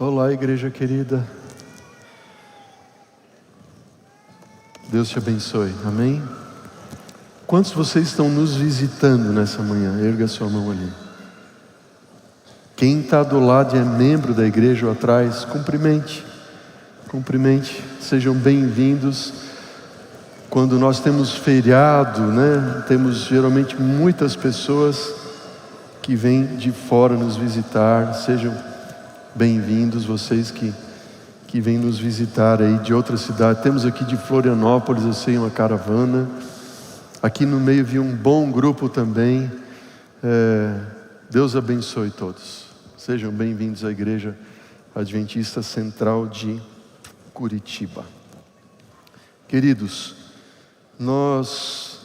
Olá, igreja querida. Deus te abençoe, amém? Quantos de vocês estão nos visitando nessa manhã? Erga a sua mão ali. Quem está do lado e é membro da igreja ou atrás, cumprimente. Cumprimente, sejam bem-vindos. Quando nós temos feriado, né? Temos geralmente muitas pessoas que vêm de fora nos visitar. Sejam bem-vindos vocês que vêm nos visitar aí de outra cidade. Temos aqui de Florianópolis, eu sei, uma caravana. Aqui no meio vi um bom grupo também. Deus abençoe todos. Sejam bem-vindos à Igreja Adventista Central de Curitiba. Queridos, nós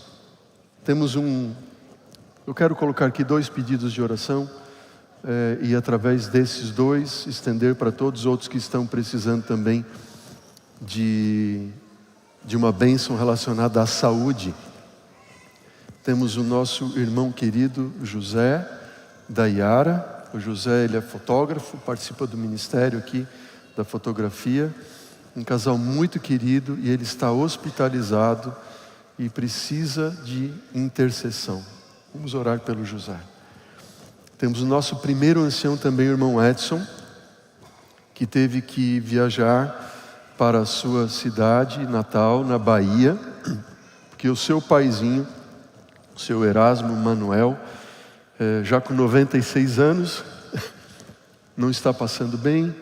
temos eu quero colocar aqui 2 pedidos de oração e através desses 2 estender para todos os outros que estão precisando também de uma bênção relacionada à saúde. Temos o nosso irmão querido José da Iara. O José, ele é fotógrafo, participa do ministério aqui da fotografia. Um casal muito querido e ele está hospitalizado e precisa de intercessão. Vamos orar pelo José. Temos o nosso primeiro ancião também, o irmão Edson, que teve que viajar para a sua cidade natal, na Bahia, porque o seu paizinho, o seu Erasmo Manuel, já com 96 anos, não está passando bem,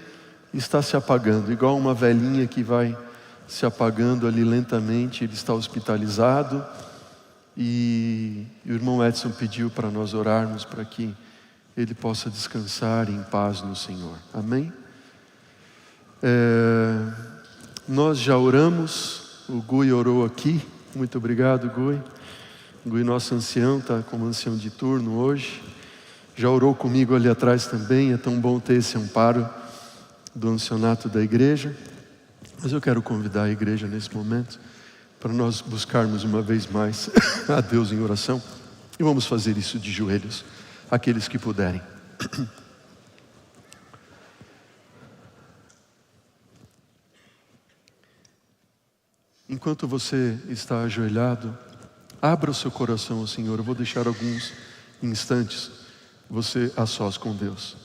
está se apagando, igual uma velhinha que vai se apagando ali lentamente. Ele está hospitalizado e o irmão Edson pediu para nós orarmos para que ele possa descansar em paz no Senhor, amém? Nós já oramos, o Gui orou aqui, muito obrigado, Gui. Gui, nosso ancião, está como ancião de turno hoje, já orou comigo ali atrás também. É tão bom ter esse amparo do ancianato da igreja. Mas eu quero convidar a igreja nesse momento para nós buscarmos uma vez mais a Deus em oração, e vamos fazer isso de joelhos, aqueles que puderem. Enquanto você está ajoelhado, abra o seu coração ao Senhor. Eu vou deixar alguns instantes você a sós com Deus.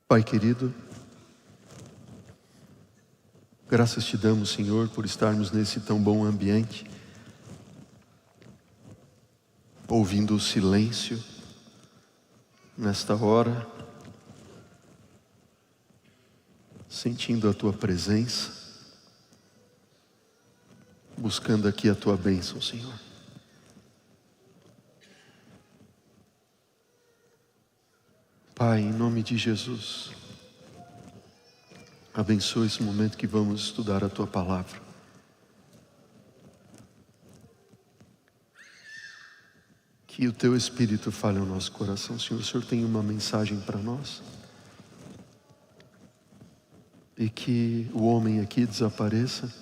Pai querido, graças te damos, Senhor, por estarmos nesse tão bom ambiente, ouvindo o silêncio nesta hora, sentindo a tua presença, buscando aqui a tua bênção, Senhor. Pai, em nome de Jesus, abençoa esse momento que vamos estudar a tua palavra. Que o teu Espírito fale ao nosso coração, Senhor. O Senhor tem uma mensagem para nós. E que o homem aqui desapareça,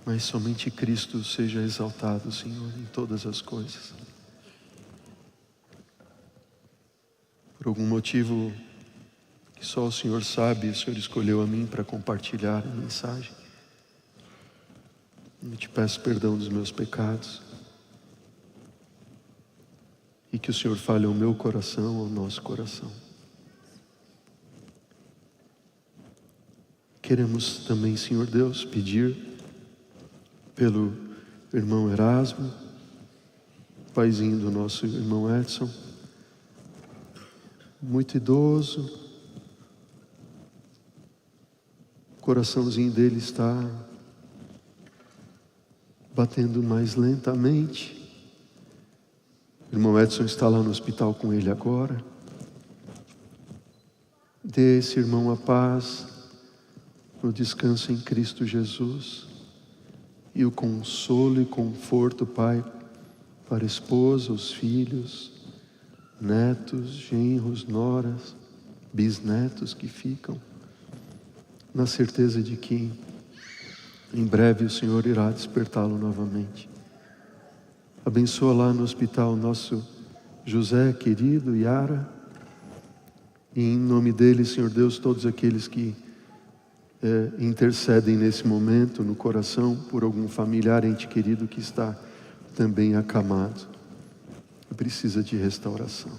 mas somente Cristo seja exaltado, Senhor, em todas as coisas. Por algum motivo que só o Senhor sabe, o Senhor escolheu a mim para compartilhar a mensagem. Eu te peço perdão dos meus pecados. E que o Senhor fale ao meu coração, ao nosso coração. Queremos também, Senhor Deus, pedir pelo irmão Erasmo, paizinho do nosso irmão Edson, muito idoso, o coraçãozinho dele está batendo mais lentamente. O irmão Edson está lá no hospital com ele agora. Dê a esse irmão a paz, no descanso em Cristo Jesus. e o consolo e conforto, Pai, para a esposa, os filhos, netos, genros, noras, bisnetos que ficam, na certeza de que em breve o Senhor irá despertá-lo novamente. Abençoa lá no hospital nosso José querido, Yara, e em nome dele, Senhor Deus, todos aqueles que intercedem nesse momento no coração por algum familiar, ente querido que está também acamado e precisa de restauração.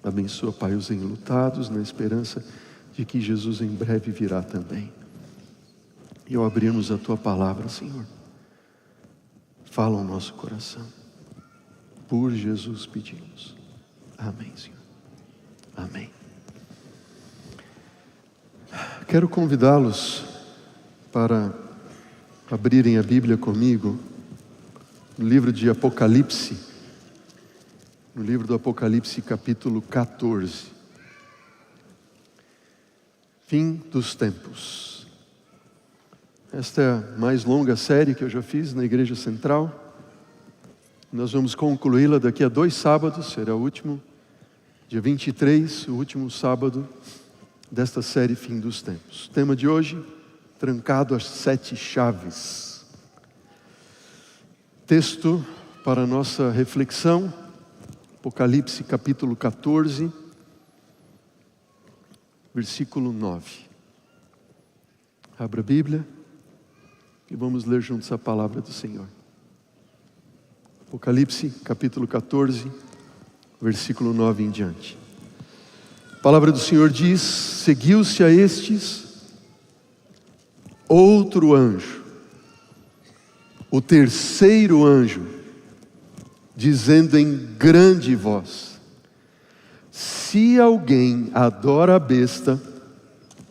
Abençoa, Pai, os enlutados, na esperança de que Jesus em breve virá também. E ao abrirmos a Tua palavra, Senhor, fala ao nosso coração. Por Jesus pedimos. Amém, Senhor. Amém. Quero convidá-los para abrirem a Bíblia comigo no livro de Apocalipse, no livro do Apocalipse, capítulo 14. Fim dos tempos. Esta é a mais longa série que eu já fiz na Igreja Central. Nós vamos concluí-la daqui a 2 sábados, será o último, dia 23, o último sábado desta série Fim dos Tempos. O tema de hoje, trancado às 7 chaves. Texto para a nossa reflexão, Apocalipse capítulo 14, versículo 9. Abra a Bíblia e vamos ler juntos a palavra do Senhor. Apocalipse capítulo 14, versículo 9 em diante. A palavra do Senhor diz: seguiu-se a estes outro anjo, o terceiro anjo, dizendo em grande voz: se alguém adora a besta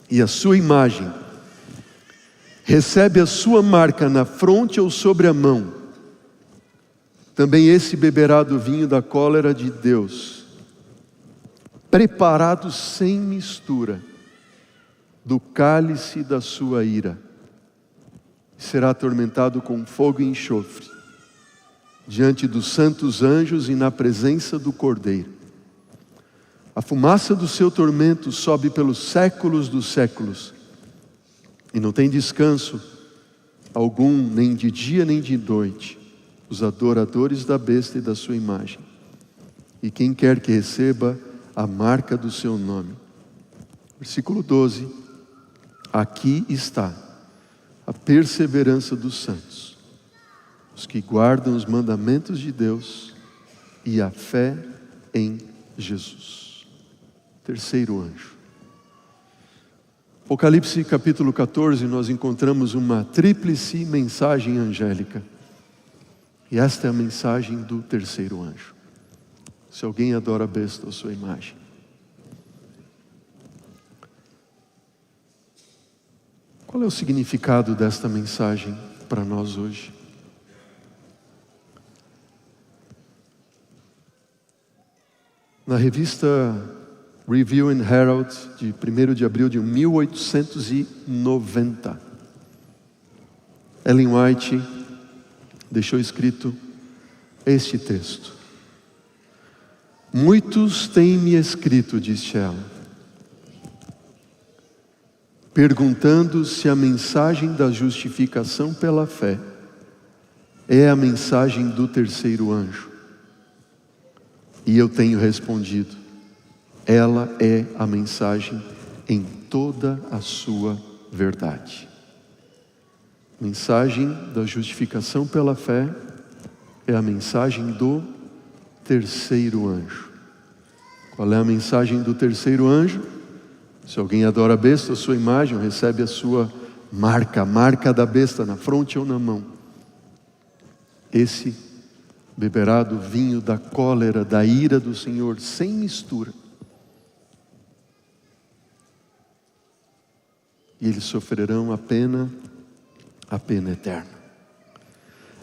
e a sua imagem, recebe a sua marca na fronte ou sobre a mão, também esse beberá do vinho da cólera de Deus, preparado sem mistura, do cálice da sua ira. Será atormentado com fogo e enxofre, diante dos santos anjos e na presença do Cordeiro. A fumaça do seu tormento sobe pelos séculos dos séculos, e não tem descanso algum, nem de dia nem de noite, os adoradores da besta e da sua imagem, e quem quer que receba a marca do seu nome. Versículo 12. Aqui está a perseverança dos santos, os que guardam os mandamentos de Deus e a fé em Jesus. Terceiro anjo. Apocalipse capítulo 14, nós encontramos uma tríplice mensagem angélica. E esta é a mensagem do terceiro anjo. Se alguém adora a besta ou sua imagem. Qual é o significado desta mensagem para nós hoje? Na revista Review and Herald, de 1º de abril de 1890, Ellen White deixou escrito este texto: muitos têm me escrito, disse ela, perguntando se a mensagem da justificação pela fé é a mensagem do terceiro anjo. E eu tenho respondido: ela é a mensagem em toda a sua verdade. Mensagem da justificação pela fé é a mensagem do terceiro anjo. Qual é a mensagem do terceiro anjo? Se alguém adora a besta, a sua imagem, recebe a sua marca, a marca da besta na fronte ou na mão. Esse beberá do vinho da cólera, da ira do Senhor, sem mistura. E eles sofrerão a pena eterna.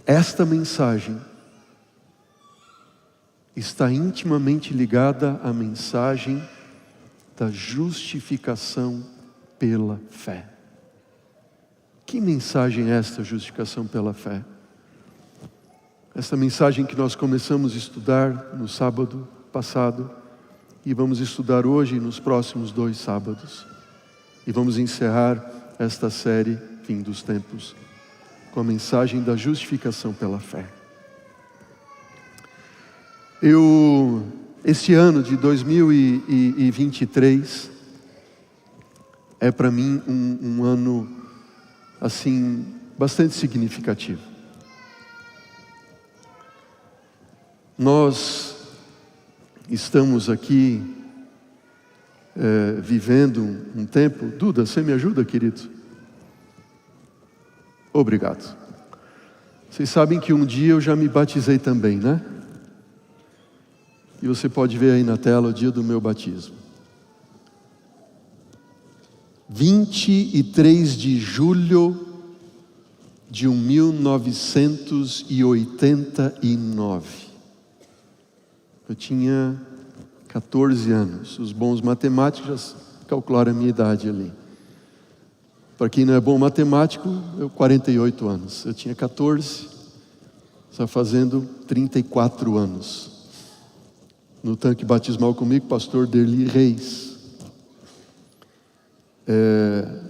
Esta mensagem está intimamente ligada à mensagem da justificação pela fé, Que mensagem é esta, justificação pela fé? Esta mensagem que nós começamos a estudar no sábado passado e vamos estudar hoje e nos próximos 2 sábados. E vamos encerrar esta série, Fim dos Tempos, com a mensagem da justificação pela fé. Este ano de 2023 é para mim um ano, assim, bastante significativo. Nós estamos aqui vivendo um tempo... Duda, você me ajuda, querido? Obrigado. Vocês sabem que um dia eu já me batizei também, né? E você pode ver aí na tela o dia do meu batismo. 23 de julho de 1989. Eu tinha 14 anos. Os bons matemáticos já calcularam a minha idade ali. Para quem não é bom matemático, 48 anos. Eu tinha 14, está fazendo 34 anos. No tanque batismal comigo, pastor Derli Reis.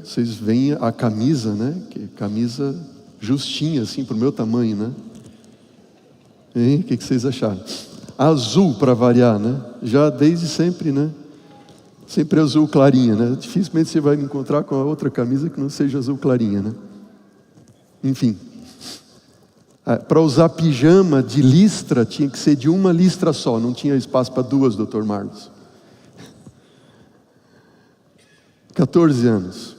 Vocês veem a camisa, né? Que camisa justinha, assim, para o meu tamanho, né? Hein? O que vocês acharam? Azul, para variar, né? Já desde sempre, né? Sempre azul clarinha, né? Dificilmente você vai me encontrar com a outra camisa que não seja azul clarinha, né? Enfim. Para usar pijama de listra, tinha que ser de uma listra só. Não tinha espaço para 2, Dr. Marlos. 14 anos.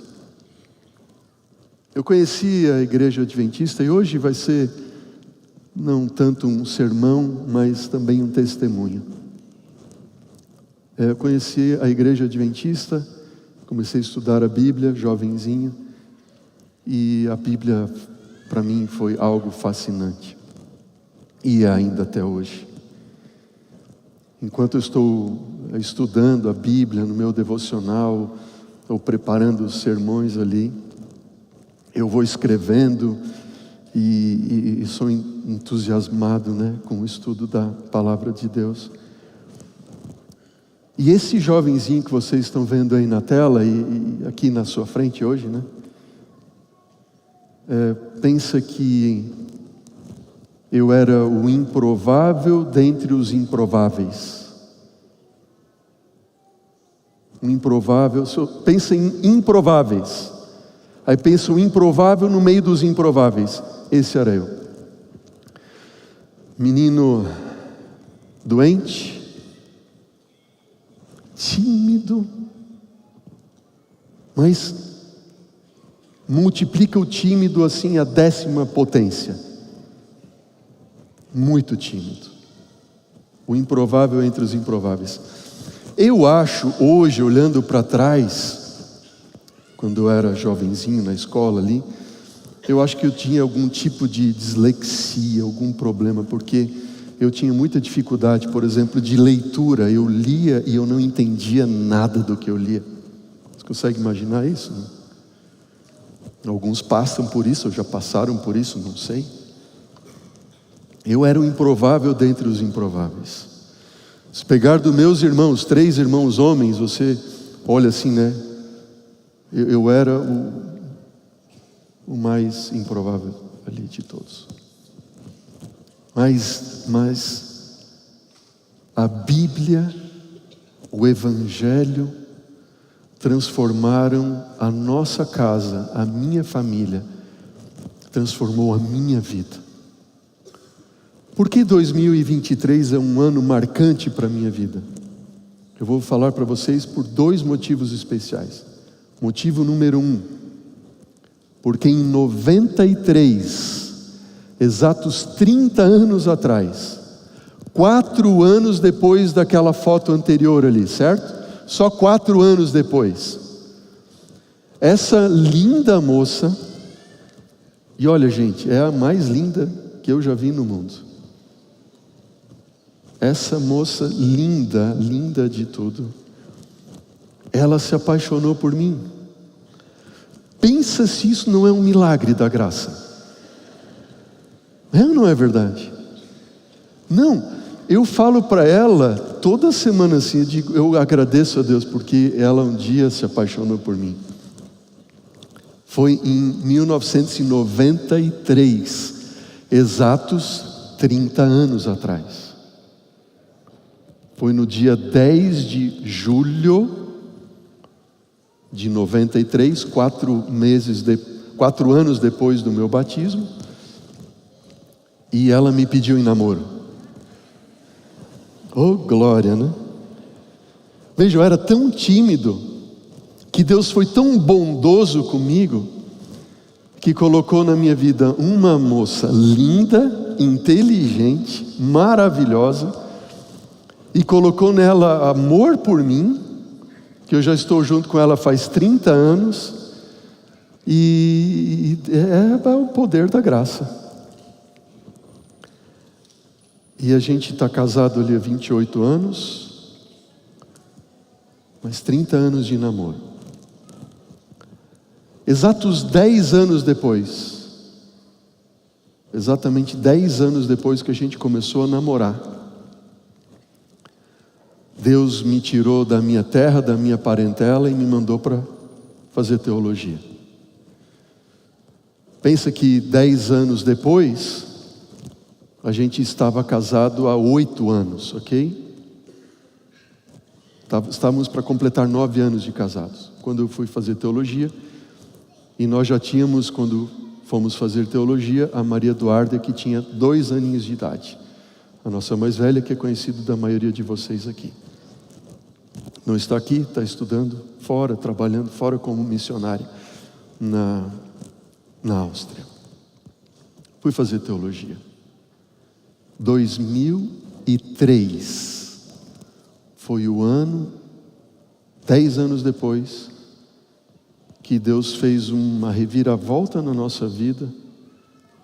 Eu conheci a igreja adventista e hoje vai ser não tanto um sermão, mas também um testemunho. Eu conheci a igreja adventista, comecei a estudar a Bíblia, jovenzinho, e a Bíblia para mim foi algo fascinante, e é ainda até hoje. Enquanto eu estou estudando a Bíblia no meu devocional, ou preparando os sermões ali, eu vou escrevendo e sou entusiasmado, né, com o estudo da Palavra de Deus. E esse jovenzinho que vocês estão vendo aí na tela e aqui na sua frente hoje, né? Pensa que eu era o improvável dentre os improváveis. O improvável, pensa em improváveis. Aí pensa o improvável no meio dos improváveis. Esse era eu. Menino doente, tímido, mas multiplica o tímido assim a 10ª potência. Muito tímido. O improvável entre os improváveis. Eu acho hoje, olhando para trás, quando eu era jovenzinho na escola ali, eu acho que eu tinha algum tipo de dislexia, algum problema, porque eu tinha muita dificuldade, por exemplo, de leitura. Eu lia e eu não entendia nada do que eu lia. Você consegue imaginar isso, né? Alguns passam por isso, ou já passaram por isso, não sei. Eu era o improvável dentre os improváveis. Se pegar dos meus irmãos, 3 irmãos homens, você olha assim, né? Eu era o mais improvável ali de todos. Mas a Bíblia, o Evangelho, transformaram a nossa casa, a minha família, transformou a minha vida. Por que 2023 é um ano marcante para a minha vida? Eu vou falar para vocês por 2 motivos especiais. Motivo número 1, porque em 93, exatos 30 anos atrás, 4 anos depois daquela foto anterior ali, certo? Só 4 anos depois, essa linda moça, e olha gente, é a mais linda que eu já vi no mundo. Essa moça linda, linda de tudo, ela se apaixonou por mim. Pensa se isso não é um milagre da graça. É ou não é verdade? Não, eu falo para ela toda semana assim, eu agradeço a Deus porque ela um dia se apaixonou por mim. Foi em 1993, exatos 30 anos atrás. Foi no dia 10 de julho de 93, 4 anos depois do meu batismo, e ela me pediu em namoro. Oh, glória, né? Veja, eu era tão tímido, que Deus foi tão bondoso comigo, que colocou na minha vida uma moça linda, inteligente, maravilhosa, e colocou nela amor por mim, que eu já estou junto com ela faz 30 anos, e é o poder da graça. E a gente está casado ali há 28 anos, mais 30 anos de namoro. Exatos 10 anos depois, exatamente 10 anos depois que a gente começou a namorar, Deus me tirou da minha terra, da minha parentela e me mandou para fazer teologia. Pensa que 10 anos depois, a gente estava casado há 8 anos, ok? Estávamos para completar 9 anos de casados, quando eu fui fazer teologia, e nós já tínhamos, quando fomos fazer teologia, a Maria Eduarda, que tinha 2 aninhos de idade, a nossa mais velha, que é conhecida da maioria de vocês aqui. Não está aqui, está estudando fora, trabalhando fora como missionária na Áustria. Fui fazer teologia. 2003 foi o ano, 10 anos depois, que Deus fez uma reviravolta na nossa vida.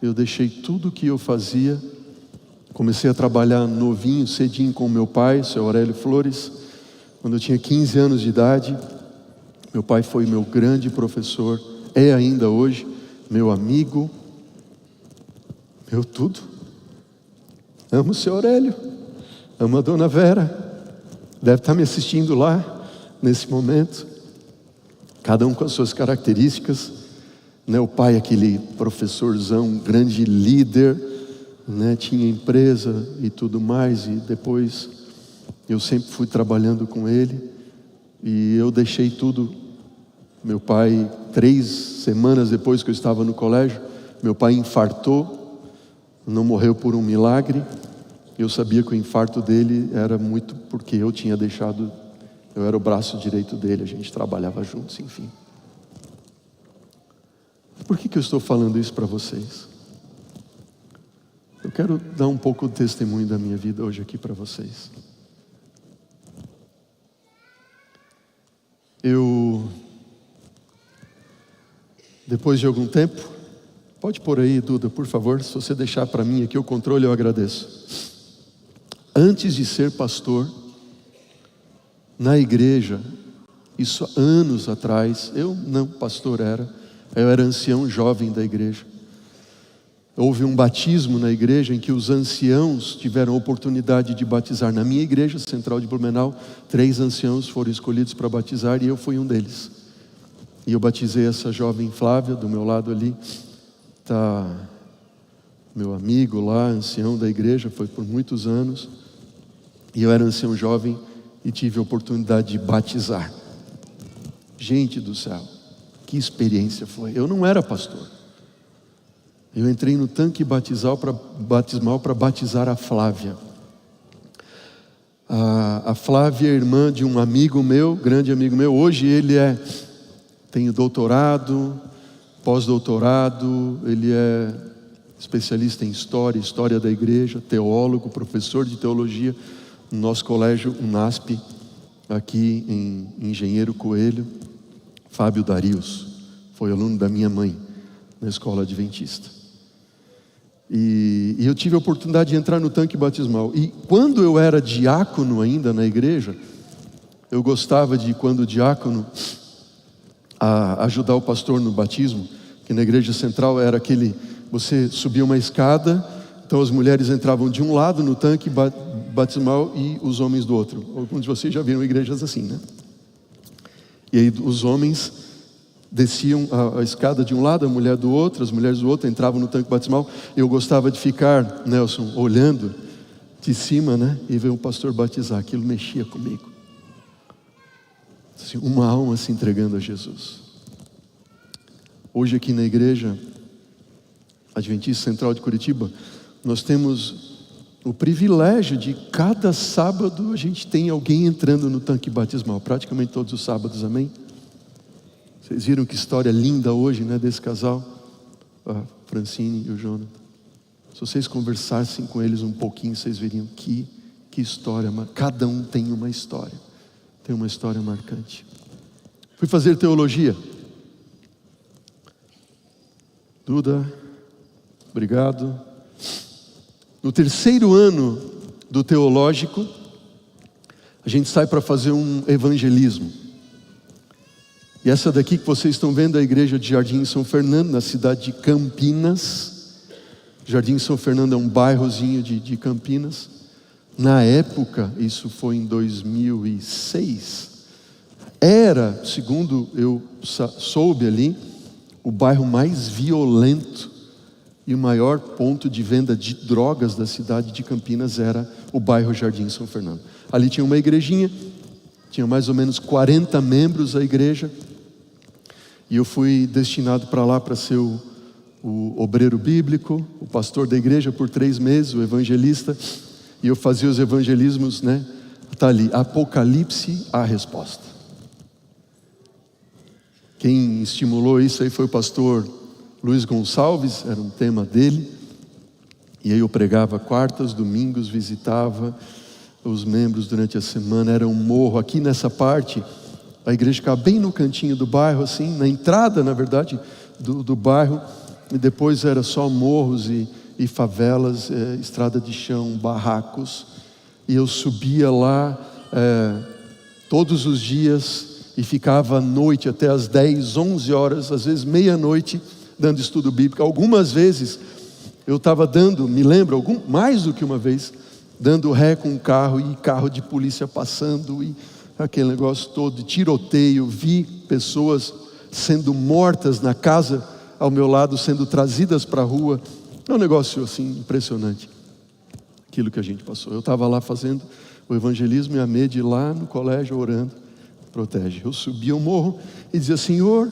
Eu deixei tudo o que eu fazia, comecei a trabalhar novinho, cedinho com meu pai, seu Aurélio Flores, quando eu tinha 15 anos de idade. Meu pai foi meu grande professor, é ainda hoje, meu amigo, meu tudo. Amo o seu Aurélio, amo a dona Vera, deve estar me assistindo lá, nesse momento. Cada um com as suas características, né? O pai, aquele professorzão, grande líder, né? Tinha empresa e tudo mais, e depois eu sempre fui trabalhando com ele, e eu deixei tudo. Meu pai, 3 semanas depois que eu estava no colégio, meu pai infartou, não morreu por um milagre. Eu sabia que o infarto dele era muito porque eu tinha deixado, eu era o braço direito dele, a gente trabalhava juntos, enfim. Por que eu estou falando isso para vocês? Eu quero dar um pouco de testemunho da minha vida hoje aqui para vocês. Depois de algum tempo, pode pôr aí, Duda, por favor, se você deixar para mim aqui o controle, eu agradeço. Antes de ser pastor, na igreja, isso há anos atrás, eu não pastor eu era ancião jovem da igreja. Houve um batismo na igreja em que os anciãos tiveram a oportunidade de batizar. Na minha igreja central de Blumenau, 3 anciãos foram escolhidos para batizar e eu fui um deles. E eu batizei essa jovem Flávia, do meu lado ali, está meu amigo lá, ancião da igreja, foi por muitos anos. E eu era ancião jovem e tive a oportunidade de batizar. Gente do céu, que experiência foi. Eu não era pastor. Eu entrei no tanque batismal para batizar a Flávia. A Flávia é irmã de um amigo meu, grande amigo meu. Hoje ele tem doutorado, pós-doutorado, ele é especialista em história da igreja, teólogo, professor de teologia no nosso colégio UNASP, aqui em Engenheiro Coelho. Fábio Darius, foi aluno da minha mãe na escola adventista. E eu tive a oportunidade de entrar no tanque batismal. E quando eu era diácono ainda na igreja, eu gostava de, quando diácono, a ajudar o pastor no batismo, que na igreja central era aquele, você subia uma escada, então as mulheres entravam de um lado no tanque batismal e os homens do outro. Alguns de vocês já viram igrejas assim, né? E aí os homens desciam a escada de um lado, a mulher do outro, as mulheres do outro entravam no tanque batismal. Eu gostava de ficar, Nelson, olhando de cima, né? E ver o pastor batizar. Aquilo mexia comigo. Assim, uma alma se entregando a Jesus. Hoje aqui na igreja Adventista Central de Curitiba, nós temos o privilégio de cada sábado a gente tem alguém entrando no tanque batismal, praticamente todos os sábados, amém? Vocês viram que história linda hoje, né, desse casal, a Francine e o Jonathan. Se vocês conversassem com eles um pouquinho, vocês veriam que história, cada um tem uma história. Tem uma história marcante. Fui fazer teologia. Duda, obrigado. No terceiro ano do teológico, a gente sai para fazer um evangelismo. E essa daqui que vocês estão vendo é a igreja de Jardim São Fernando, na cidade de Campinas. Jardim São Fernando é um bairrozinho de Campinas. Na época, isso foi em 2006, era, segundo eu soube ali, o bairro mais violento e o maior ponto de venda de drogas da cidade de Campinas era o bairro Jardim São Fernando. Ali tinha uma igrejinha, tinha mais ou menos 40 membros a igreja, e eu fui destinado para lá para ser o obreiro bíblico, o pastor da igreja por 3 meses, o evangelista. E eu fazia os evangelismos, né? Está ali, Apocalipse, a resposta. Quem estimulou isso aí foi o pastor Luiz Gonçalves, era um tema dele. E aí eu pregava quartas, domingos, visitava os membros durante a semana. Era um morro, aqui nessa parte, a igreja ficava bem no cantinho do bairro, assim, na entrada, na verdade, do bairro. E depois era só morros e favelas, estrada de chão, barracos. E eu subia lá todos os dias e ficava à noite até às 10, 11 horas, às vezes meia-noite, dando estudo bíblico. Algumas vezes eu estava dando, me lembro, mais do que uma vez, dando ré com o carro e carro de polícia passando e aquele negócio todo de tiroteio. Vi pessoas sendo mortas na casa ao meu lado, sendo trazidas para a rua. É um negócio assim impressionante, aquilo que a gente passou. Eu estava lá fazendo o evangelismo e a Mede lá no colégio orando, protege. Eu subia o morro e dizia: Senhor,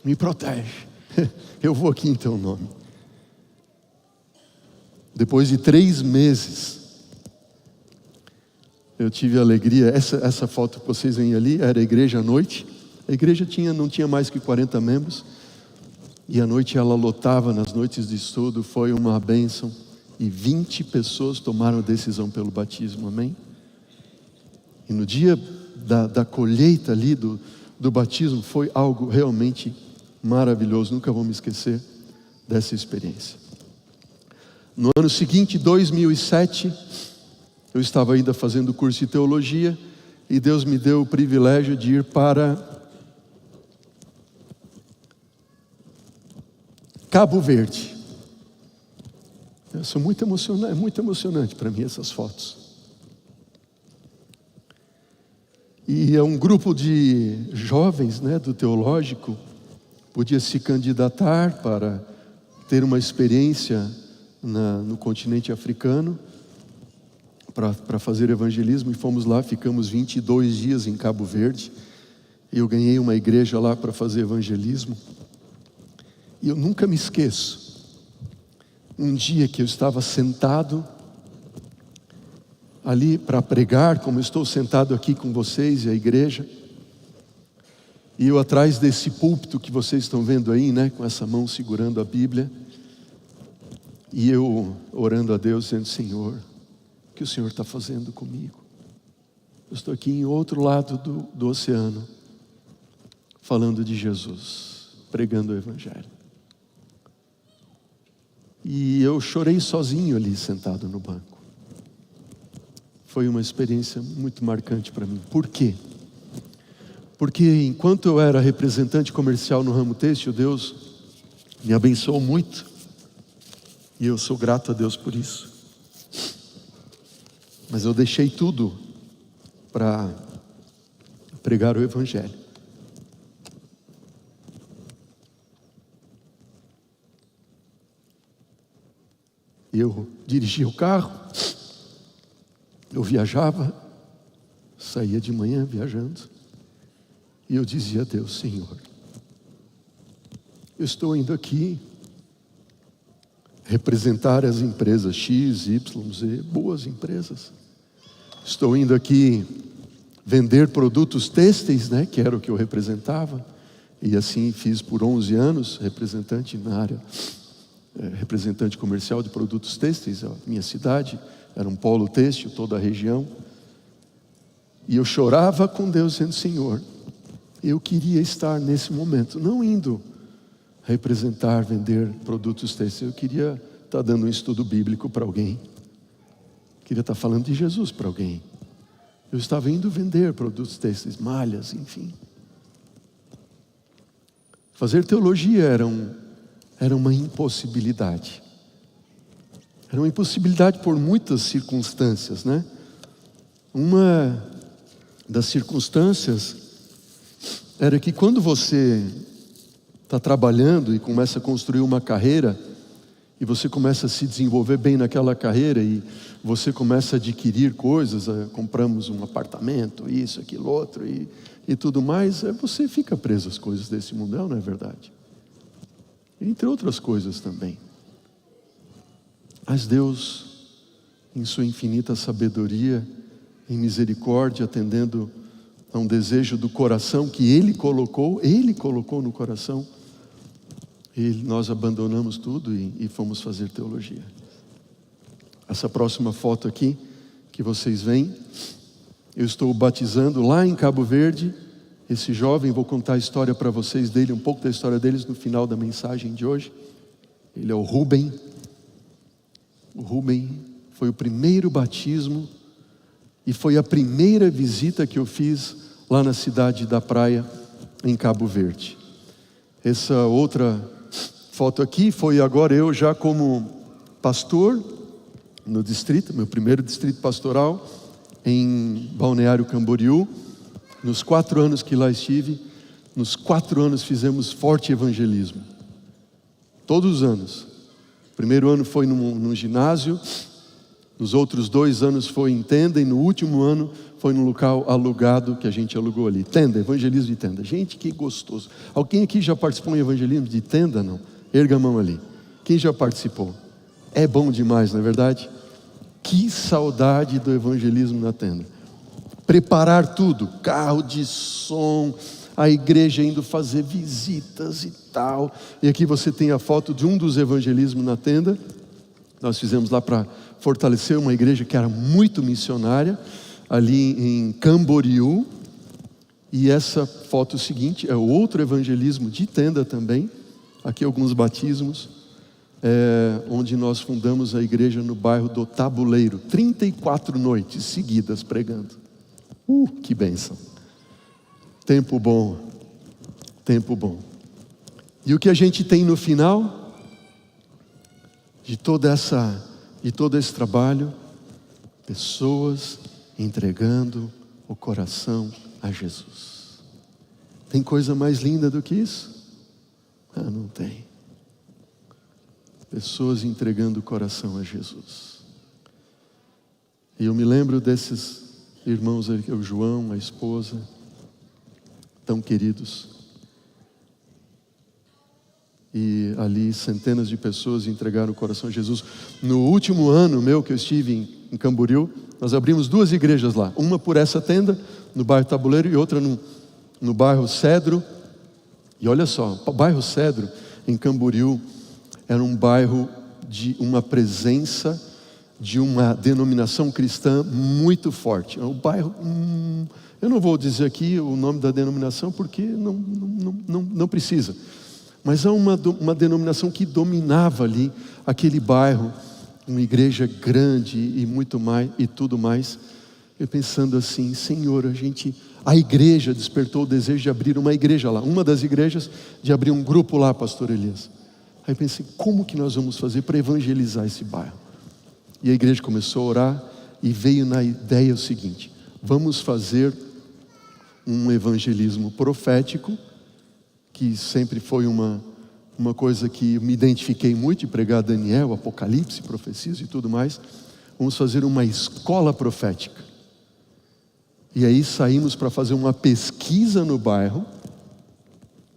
me protege, eu vou aqui em teu nome. Depois de 3 meses, eu tive a alegria, essa foto que vocês veem ali, era a igreja à noite. A igreja não tinha mais que 40 membros, e à noite ela lotava nas noites de estudo, foi uma bênção, e 20 pessoas tomaram a decisão pelo batismo, amém? E no dia da colheita ali do batismo, foi algo realmente maravilhoso, nunca vou me esquecer dessa experiência. No ano seguinte, 2007, eu estava ainda fazendo o curso de teologia, e Deus me deu o privilégio de ir para Cabo Verde. Eu sou muito emocionante, é muito emocionante para mim essas fotos. E é um grupo de jovens, né, do teológico, podia se candidatar para ter uma experiência no continente africano, para fazer evangelismo, e fomos lá, ficamos 22 dias em Cabo Verde, e eu ganhei uma igreja lá para fazer evangelismo. E eu nunca me esqueço, um dia que eu estava sentado ali para pregar, como eu estou sentado aqui com vocês e a igreja, e eu atrás desse púlpito que vocês estão vendo aí, né, com essa mão segurando a Bíblia, e eu orando a Deus, dizendo: Senhor, o que o Senhor está fazendo comigo? Eu estou aqui em outro lado do oceano, falando de Jesus, pregando o Evangelho. E eu chorei sozinho ali, sentado no banco. Foi uma experiência muito marcante para mim. Por quê? Porque enquanto eu era representante comercial no ramo têxtil, Deus me abençoou muito. E eu sou grato a Deus por isso. Mas eu deixei tudo para pregar o Evangelho. Eu dirigia o carro, eu viajava, saía de manhã viajando, e eu dizia a Deus: Senhor, eu estou indo aqui representar as empresas X, Y, Z, boas empresas. Estou indo aqui vender produtos têxteis, né, que era o que eu representava, e assim fiz por 11 anos, representante na área, representante comercial de produtos têxteis. A minha cidade era um polo têxtil, toda a região. E eu chorava com Deus, dizendo: Senhor, eu queria estar nesse momento, não indo representar, vender produtos têxteis. Eu queria estar dando um estudo bíblico para alguém. Queria estar falando de Jesus para alguém. Eu estava indo vender produtos têxteis, malhas, enfim. Fazer teologia era uma impossibilidade. Era uma impossibilidade por muitas circunstâncias, né? Uma das circunstâncias era que quando você está trabalhando e começa a construir uma carreira, e você começa a se desenvolver bem naquela carreira, e você começa a adquirir coisas, compramos um apartamento, isso, aquilo, outro, e tudo mais, você fica preso às coisas desse mundo, não é verdade? Entre outras coisas também. Mas Deus, em sua infinita sabedoria, em misericórdia, atendendo a um desejo do coração que Ele colocou no coração, nós abandonamos tudo e fomos fazer teologia. Essa próxima foto aqui, que vocês veem, eu estou batizando lá em Cabo Verde, esse jovem. Vou contar a história para vocês dele, um pouco da história deles no final da mensagem de hoje. Ele é o Rubem. O Rubem foi o primeiro batismo e foi a primeira visita que eu fiz lá na cidade da praia, em Cabo Verde. Essa outra foto aqui foi agora eu já como pastor no distrito, meu primeiro distrito pastoral, em Balneário Camboriú. Nos 4 anos que lá estive, nos 4 anos fizemos forte evangelismo. Todos os anos. O primeiro ano foi num ginásio, nos outros 2 anos foi em tenda, e no último ano foi num local alugado que a gente alugou ali. Tenda, evangelismo de tenda. Gente, que gostoso. Alguém aqui já participou em evangelismo de tenda? Não? Erga a mão ali. Quem já participou? É bom demais, não é verdade? Que saudade do evangelismo na tenda. Preparar tudo, carro de som, a igreja indo fazer visitas e tal. E aqui você tem a foto de um dos evangelismos na tenda. Nós fizemos lá para fortalecer uma igreja que era muito missionária, ali em Camboriú. E essa foto seguinte é outro evangelismo de tenda também. Aqui alguns batismos, onde nós fundamos a igreja no bairro do Tabuleiro. 34 noites seguidas pregando. Que bênção. Tempo bom. Tempo bom. E o que a gente tem no final de todo esse trabalho? Pessoas entregando o coração a Jesus. Tem coisa mais linda do que isso? Não tem. Pessoas entregando o coração a Jesus. E eu me lembro desses irmãos ali, o João, a esposa, tão queridos. E ali centenas de pessoas entregaram o coração a Jesus. No último ano meu que eu estive em Camboriú, nós abrimos 2 igrejas lá. Uma por essa tenda, no bairro Tabuleiro, e outra no bairro Cedro. E olha só, o bairro Cedro, em Camboriú, era um bairro de uma presença de uma denominação cristã muito forte. É um bairro, eu não vou dizer aqui o nome da denominação porque não precisa. Mas é uma denominação que dominava ali aquele bairro, uma igreja grande e muito mais e tudo mais. Eu pensando assim: Senhor, a gente a igreja despertou o desejo de abrir uma igreja lá. Uma das igrejas, de abrir um grupo lá, pastor Elias. Aí eu pensei, como que nós vamos fazer para evangelizar esse bairro? E a igreja começou a orar e veio na ideia o seguinte: vamos fazer um evangelismo profético, que sempre foi uma coisa que me identifiquei muito, de pregar Daniel, Apocalipse, profecias e tudo mais. Vamos fazer uma escola profética. E aí saímos para fazer uma pesquisa no bairro,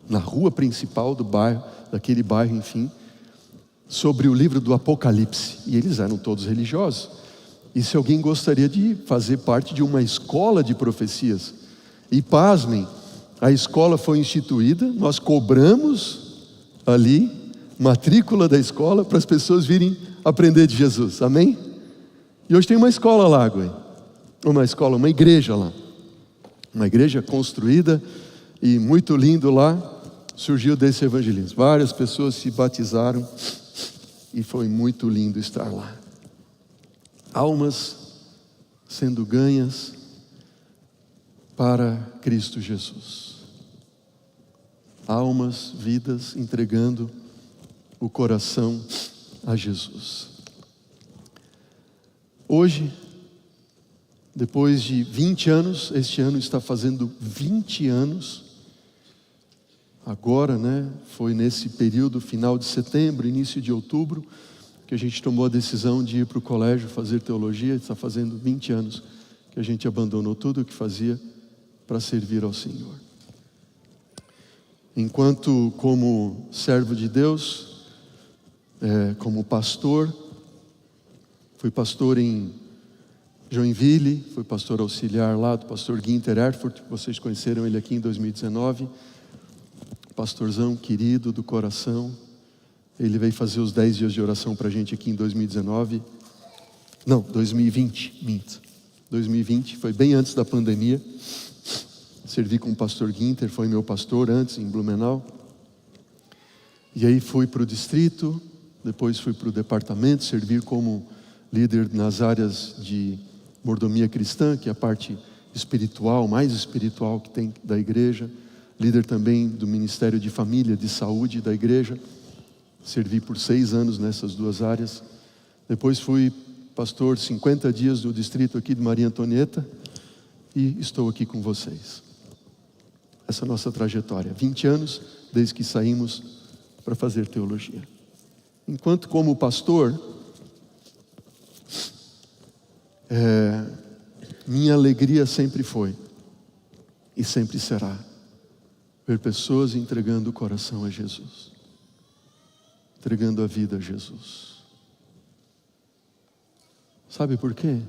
na rua principal do bairro, daquele bairro, enfim, sobre o livro do Apocalipse. E eles eram todos religiosos. E se alguém gostaria de fazer parte de uma escola de profecias? E pasmem, a escola foi instituída, nós cobramos ali matrícula da escola para as pessoas virem aprender de Jesus, amém? E hoje tem uma escola lá, uma igreja lá, uma igreja construída e muito lindo lá. Surgiu desse evangelismo, várias pessoas se batizaram e foi muito lindo estar lá. Almas sendo ganhas para Cristo Jesus. Almas, vidas entregando o coração a Jesus. Hoje, depois de 20 anos, este ano está fazendo 20 anos. Agora, foi nesse período, final de setembro, início de outubro, que a gente tomou a decisão de ir para o colégio fazer teologia. Está fazendo 20 anos que a gente abandonou tudo o que fazia para servir ao Senhor. Enquanto como servo de Deus, como pastor, fui pastor em Joinville, fui pastor auxiliar lá do pastor Ginter Erfurt, vocês conheceram ele aqui em 2019, pastorzão querido do coração. Ele veio fazer os 10 dias de oração para a gente aqui em 2019, não, 2020, 2020, foi bem antes da pandemia. Servi com o pastor Ginter, foi meu pastor antes em Blumenau. E aí fui para o distrito, depois fui para o departamento, servir como líder nas áreas de mordomia cristã, que é a parte espiritual, mais espiritual que tem da igreja. Líder também do Ministério de Família, de Saúde da igreja. Servi por 6 anos nessas duas áreas. Depois fui pastor 50 dias do distrito aqui de Maria Antonieta. E estou aqui com vocês. Essa é a nossa trajetória. 20 anos desde que saímos para fazer teologia. Enquanto como pastor, minha alegria sempre foi e sempre será ver pessoas entregando o coração a Jesus, entregando a vida a Jesus. Sabe por quê?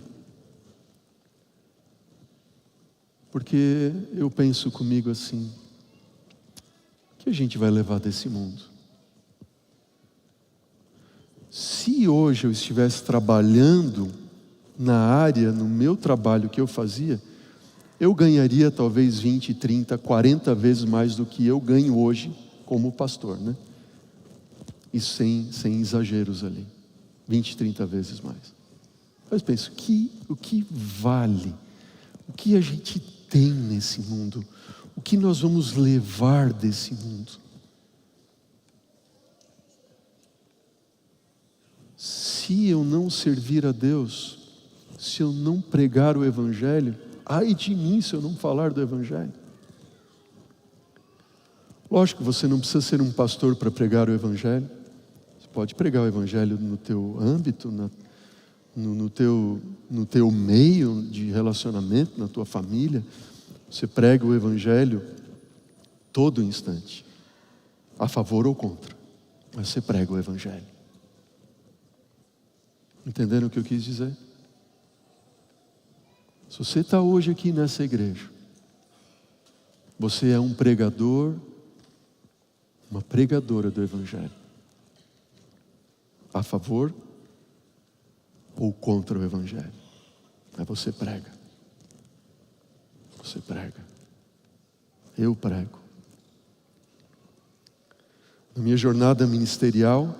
Porque eu penso comigo assim: o que a gente vai levar desse mundo? Se hoje eu estivesse trabalhando na área, no meu trabalho que eu fazia, eu ganharia talvez 20, 30, 40 vezes mais do que eu ganho hoje como pastor, E sem exageros ali, 20, 30 vezes mais. Mas penso, o que vale? O que a gente tem nesse mundo? O que nós vamos levar desse mundo? Se eu não servir a Deus, se eu não pregar o Evangelho, ai de mim se eu não falar do Evangelho. Lógico, você não precisa ser um pastor para pregar o Evangelho. Você pode pregar o Evangelho no teu âmbito, no teu meio de relacionamento, na tua família. Você prega o Evangelho todo instante, a favor ou contra, mas você prega o Evangelho. Entenderam o que eu quis dizer? Se você está hoje aqui nessa igreja, você é um pregador, uma pregadora do Evangelho, a favor ou contra o Evangelho. Mas você prega. Você prega. Eu prego. Na minha jornada ministerial,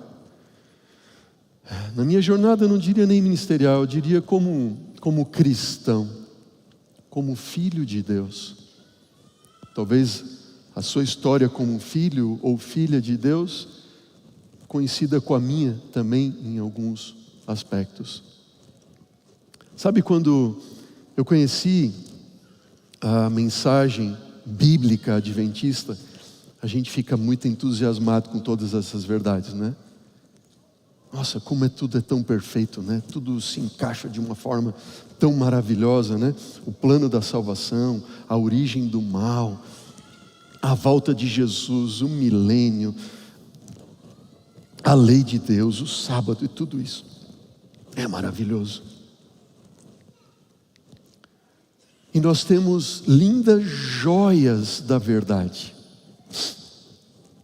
eu não diria nem ministerial, eu diria como cristão, como filho de Deus, Talvez a sua história como filho ou filha de Deus coincida com a minha também em alguns aspectos. Sabe, quando eu conheci a mensagem bíblica adventista, a gente fica muito entusiasmado com todas essas verdades, né? Nossa, como tudo é tão perfeito, né? Tudo se encaixa de uma forma tão maravilhosa, né? O plano da salvação, a origem do mal, a volta de Jesus, o milênio, a lei de Deus, o sábado e tudo isso. É maravilhoso. E nós temos lindas joias da verdade.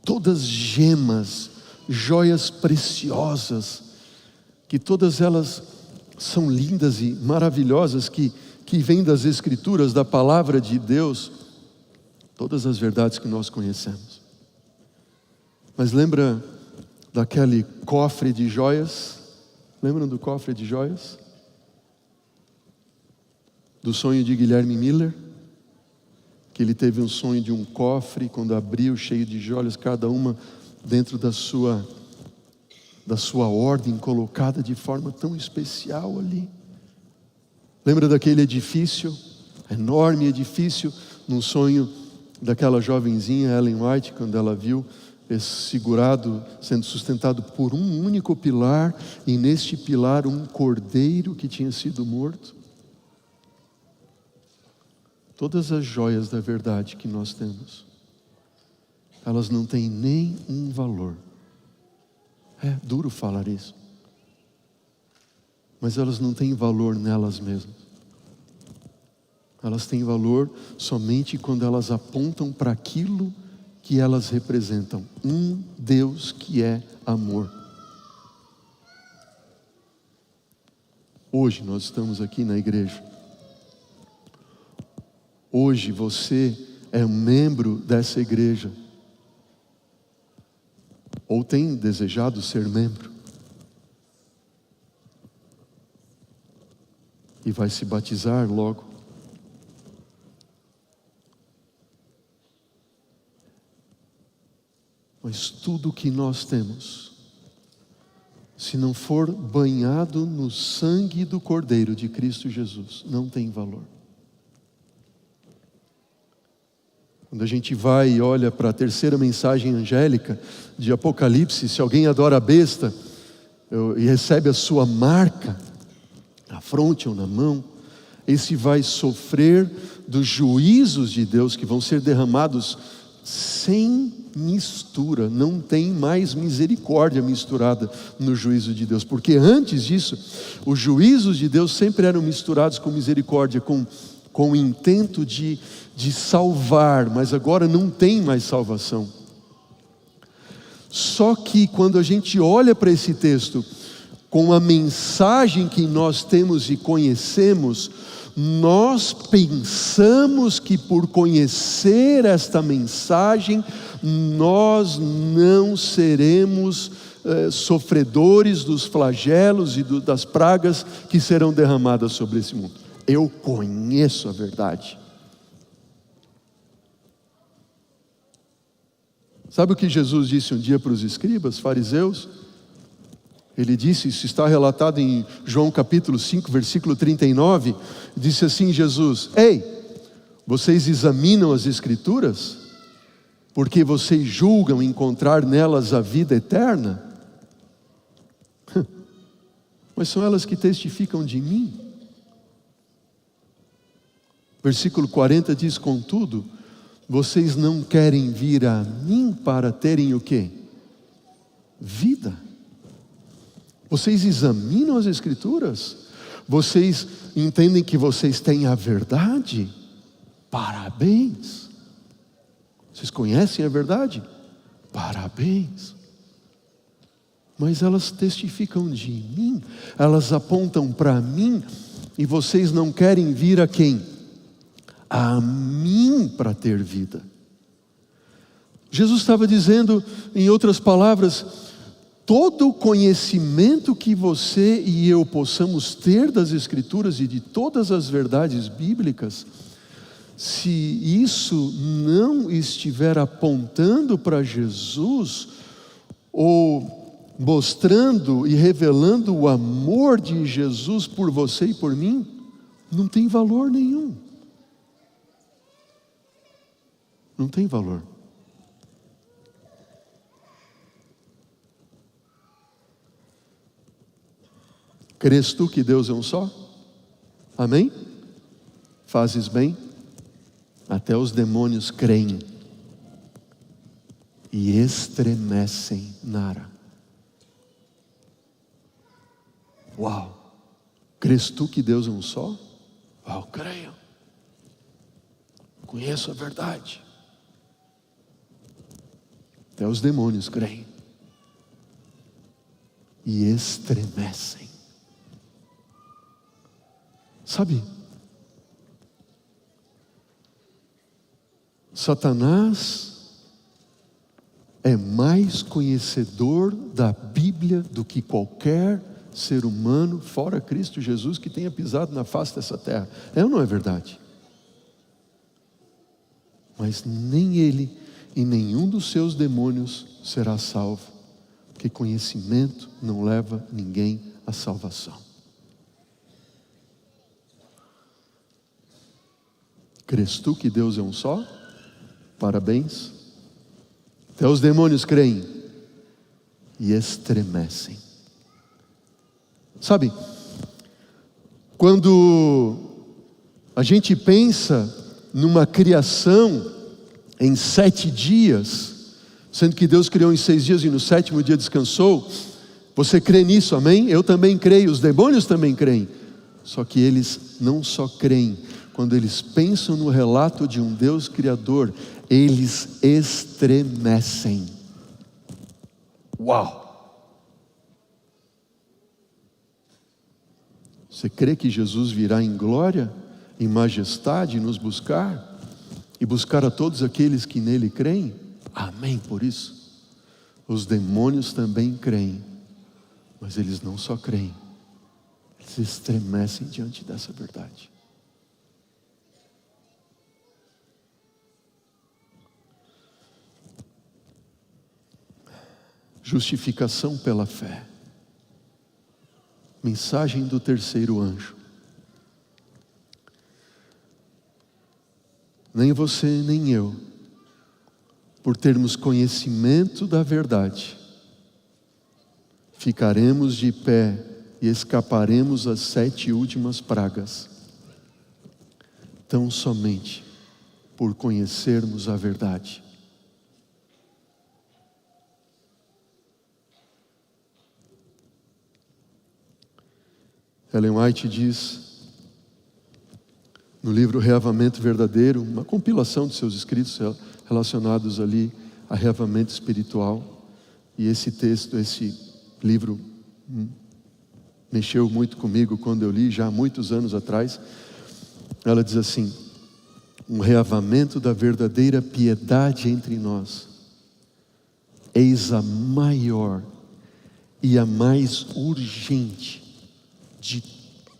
Todas gemas, joias preciosas, que todas elas são lindas e maravilhosas, que vêm das Escrituras, da palavra de Deus, todas as verdades que nós conhecemos. Mas lembra daquele cofre de joias? Lembram do cofre de joias? Do sonho de Guilherme Miller? Que ele teve um sonho de um cofre, quando abriu, cheio de joias, cada uma dentro da sua ordem, colocada de forma tão especial ali. Lembra daquele edifício, enorme edifício, num sonho daquela jovenzinha Ellen White, quando ela viu segurado, sendo sustentado por um único pilar, e neste pilar um cordeiro que tinha sido morto? Todas as joias da verdade que nós temos, elas não têm nem um valor. É duro falar isso, mas elas não têm valor nelas mesmas. Elas têm valor somente quando elas apontam para aquilo que elas representam: um Deus que é amor. Hoje nós estamos aqui na igreja. Hoje você é um membro dessa igreja, ou tem desejado ser membro, e vai se batizar logo. Mas tudo que nós temos, se não for banhado no sangue do Cordeiro de Cristo Jesus, não tem valor. Quando a gente vai e olha para a terceira mensagem angélica de Apocalipse, se alguém adora a besta e recebe a sua marca na fronte ou na mão, esse vai sofrer dos juízos de Deus que vão ser derramados sem mistura. Não tem mais misericórdia misturada no juízo de Deus, porque antes disso, os juízos de Deus sempre eram misturados com misericórdia, com o intento de salvar, mas agora não tem mais salvação. Só que quando a gente olha para esse texto, com a mensagem que nós temos e conhecemos, nós pensamos que por conhecer esta mensagem, nós não seremos sofredores dos flagelos e das pragas que serão derramadas sobre esse mundo. Eu conheço a verdade. Sabe o que Jesus disse um dia para os escribas, fariseus? Ele disse, isso está relatado em João capítulo 5, versículo 39, disse assim Jesus: ei, vocês examinam as Escrituras, porque vocês julgam encontrar nelas a vida eterna? Mas são elas que testificam de mim. Versículo 40 diz: contudo, vocês não querem vir a mim para terem o quê? Vida. Vocês examinam as Escrituras? Vocês entendem que vocês têm a verdade? Parabéns. Vocês conhecem a verdade? Parabéns. Mas elas testificam de mim, elas apontam para mim, e vocês não querem vir a quem? A mim para ter vida. Jesus estava dizendo, em outras palavras, todo o conhecimento que você e eu possamos ter das Escrituras e de todas as verdades bíblicas, se isso não estiver apontando para Jesus, ou mostrando e revelando o amor de Jesus por você e por mim, não tem valor nenhum. Não tem valor. Crês tu que Deus é um só? Amém? Fazes bem? Até os demônios creem e estremecem Nara. Uau! Crês tu que Deus é um só? Uau, creio. Conheço a verdade. Até os demônios creem e estremecem. Sabe, Satanás é mais conhecedor da Bíblia do que qualquer ser humano, fora Cristo Jesus, que tenha pisado na face dessa terra. É ou não é verdade? Mas nem ele e nenhum dos seus demônios será salvo, porque conhecimento não leva ninguém à salvação. Crês tu que Deus é um só? Parabéns. Até os demônios creem e estremecem. Sabe, quando a gente pensa numa criação em 7 dias, sendo que Deus criou em 6 dias e no 7º dia descansou, você crê nisso, amém? Eu também creio, os demônios também creem. Só que eles não só creem, quando eles pensam no relato de um Deus criador, eles estremecem. Uau! Você crê que Jesus virá em glória, em majestade, nos buscar? E buscar a todos aqueles que nele creem? Amém por isso. Os demônios também creem, mas eles não só creem, eles estremecem diante dessa verdade. Justificação pela fé. Mensagem do terceiro anjo. Nem você nem eu, por termos conhecimento da verdade, ficaremos de pé e escaparemos às 7 últimas pragas, tão somente por conhecermos a verdade. Ellen White diz, no livro Reavamento Verdadeiro, uma compilação de seus escritos relacionados ali a reavamento espiritual, e esse texto, esse livro mexeu muito comigo quando eu li, já há muitos anos atrás. Ela diz assim: um reavamento da verdadeira piedade entre nós, eis a maior e a mais urgente de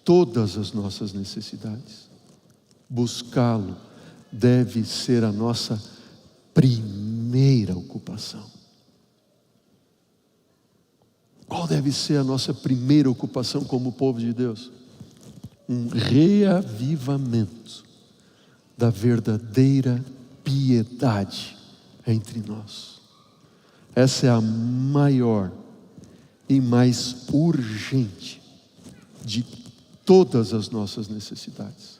todas as nossas necessidades. Buscá-lo deve ser a nossa primeira ocupação. Qual deve ser a nossa primeira ocupação como povo de Deus? Um reavivamento da verdadeira piedade entre nós. Essa é a maior e mais urgente de todas as nossas necessidades.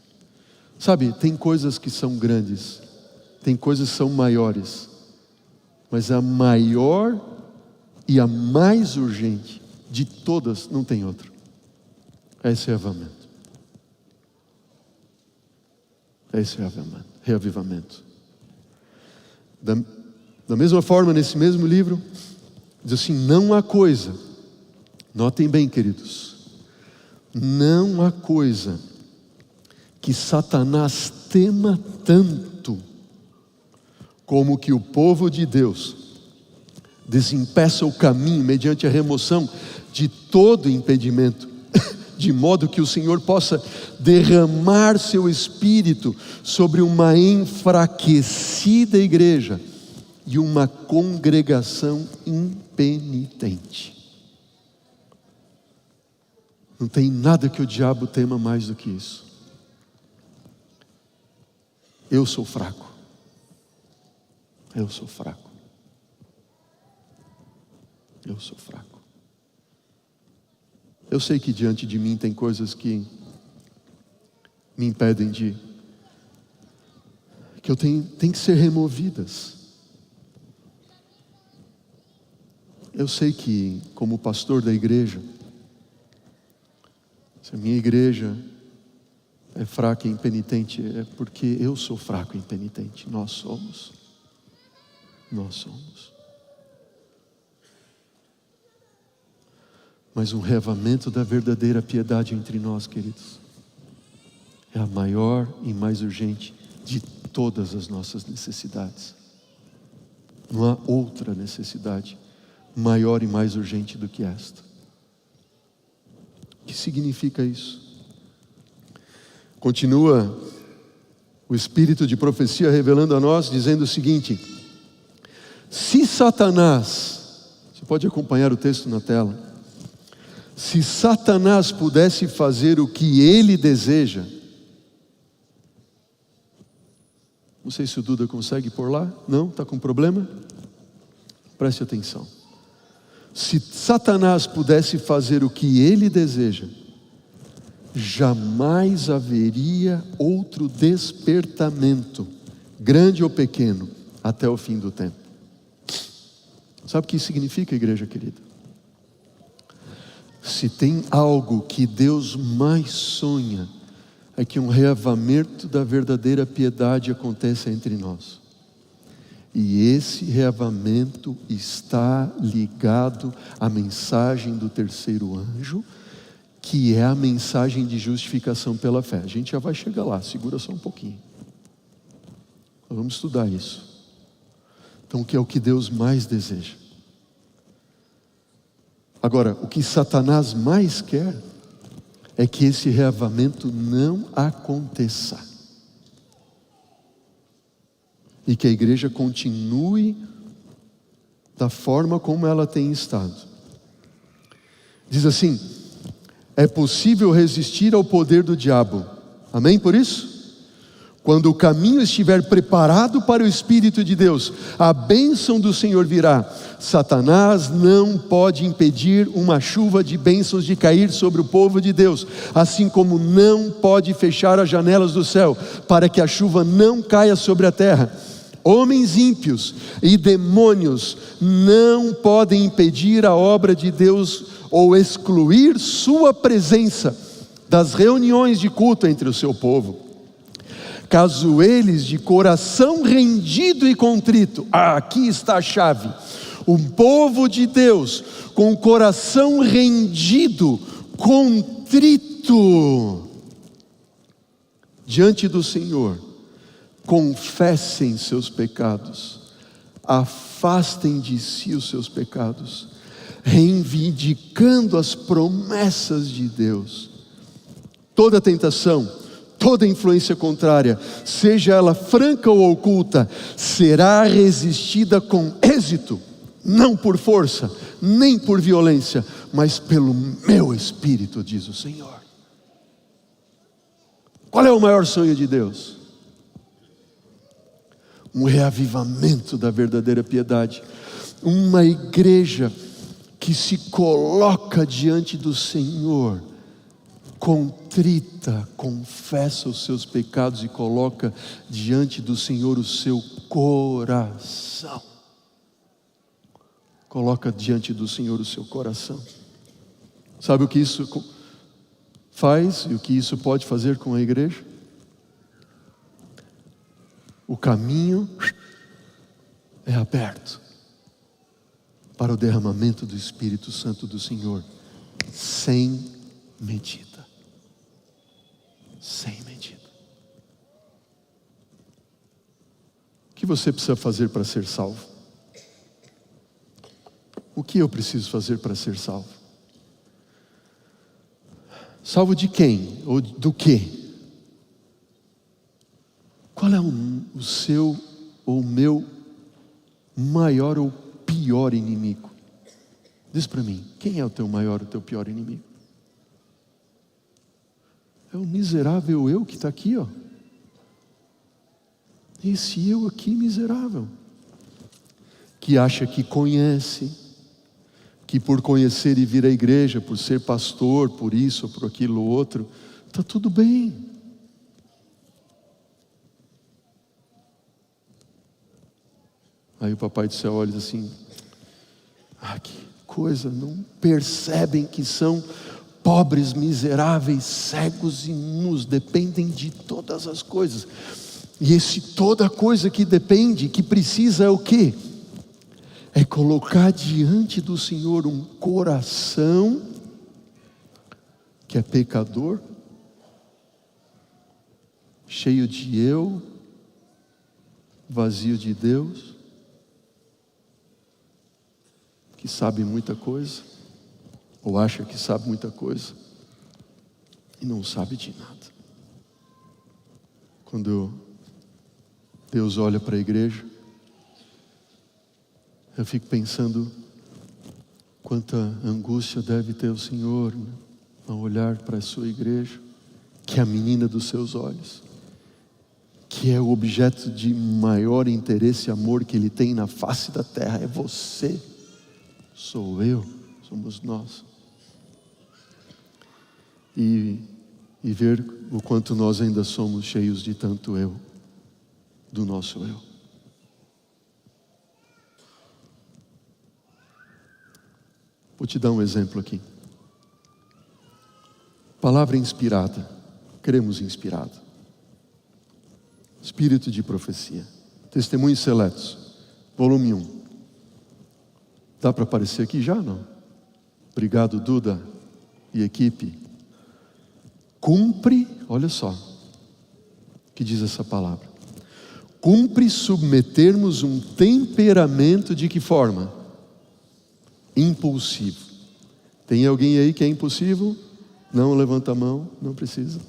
Sabe, tem coisas que são grandes, tem coisas que são maiores, mas a maior e a mais urgente de todas não tem outra. É esse reavivamento. É esse reavivamento. Da mesma forma, nesse mesmo livro, diz assim: não há coisa, notem bem, queridos, não há coisa que Satanás tema tanto como que o povo de Deus desempeça o caminho mediante a remoção de todo impedimento de modo que o Senhor possa derramar seu Espírito sobre uma enfraquecida igreja e uma congregação impenitente. Não tem nada que o diabo tema mais do que isso. Eu sou fraco. Eu sou fraco. Eu sou fraco. Eu sei que diante de mim tem coisas que me impedem que eu tenho que ser removidas. Eu sei que, como pastor da igreja, se a minha igreja é fraca e impenitente, é porque eu sou fraco e impenitente. Nós somos. Nós somos. Mas um reavamento da verdadeira piedade entre nós, queridos, é a maior e mais urgente de todas as nossas necessidades. Não há outra necessidade maior e mais urgente do que esta. O que significa isso? Continua o Espírito de profecia revelando a nós, dizendo o seguinte: se Satanás, você pode acompanhar o texto na tela, se Satanás pudesse fazer o que ele deseja, não sei se o Duda consegue pôr lá, não? Está com problema? Preste atenção. Se Satanás pudesse fazer o que ele deseja, jamais haveria outro despertamento, grande ou pequeno, até o fim do tempo. Sabe o que isso significa, igreja querida? Se tem algo que Deus mais sonha, é que um reavamento da verdadeira piedade aconteça entre nós. E esse reavamento está ligado à mensagem do terceiro anjo, que é a mensagem de justificação pela fé. A gente já vai chegar lá, segura só um pouquinho. Nós vamos estudar isso. Então, o que é o que Deus mais deseja? Agora, o que Satanás mais quer é que esse reavamento não aconteça. E que a igreja continue da forma como ela tem estado. Diz assim: é possível resistir ao poder do diabo. Amém por isso? Quando o caminho estiver preparado para o Espírito de Deus, a bênção do Senhor virá. Satanás não pode impedir uma chuva de bênçãos de cair sobre o povo de Deus, assim como não pode fechar as janelas do céu, para que a chuva não caia sobre a terra. Homens ímpios e demônios não podem impedir a obra de Deus ou excluir sua presença das reuniões de culto entre o seu povo. Caso eles, de coração rendido e contrito, aqui está a chave, o povo de Deus com o coração rendido, contrito diante do Senhor, confessem seus pecados, afastem de si os seus pecados, reivindicando as promessas de Deus. Toda tentação, toda influência contrária, seja ela franca ou oculta, será resistida com êxito, não por força, nem por violência, mas pelo meu Espírito, diz o Senhor. Qual é o maior sonho de Deus? Um reavivamento da verdadeira piedade, uma igreja que se coloca diante do Senhor, contrita, confessa os seus pecados e coloca diante do Senhor o seu coração. Coloca diante do Senhor o seu coração. Sabe o que isso faz e o que isso pode fazer com a igreja? O caminho é aberto para o derramamento do Espírito Santo do Senhor, sem medida. Sem medida. O que você precisa fazer para ser salvo? O que eu preciso fazer para ser salvo? Salvo de quem? Ou do quê? Qual é o seu ou o meu maior ou pior inimigo? Diz para mim, quem é o teu maior ou o teu pior inimigo? É o miserável eu que está aqui, ó. Esse eu aqui miserável, que acha que conhece, que por conhecer e vir à igreja, por ser pastor, por isso ou por aquilo ou outro, está tudo bem. Aí o Papai do Céu olha e diz assim, que coisa, não percebem que são pobres, miseráveis, cegos e nus, dependem de todas as coisas. E toda coisa que depende, que precisa é o quê? É colocar diante do Senhor um coração que é pecador, cheio de eu, vazio de Deus, que sabe muita coisa, ou acha que sabe muita coisa, e não sabe de nada. Quando Deus olha para a igreja, eu fico pensando quanta angústia deve ter o Senhor, né, ao olhar para a sua igreja, que é a menina dos seus olhos, que é o objeto de maior interesse e amor que Ele tem na face da terra. É você, sou eu, somos nós. E ver o quanto nós ainda somos cheios de tanto eu, do nosso eu. Vou te dar um exemplo aqui. Palavra inspirada. Cremos inspirado. Espírito de profecia. Testemunhos seletos. Volume 1. Dá para aparecer aqui já, não? Obrigado, Duda e equipe. Cumpre, olha só o que diz essa palavra. Cumpre submetermos um temperamento de que forma? Impulsivo. Tem alguém aí que é impulsivo? Não levanta a mão, não precisa.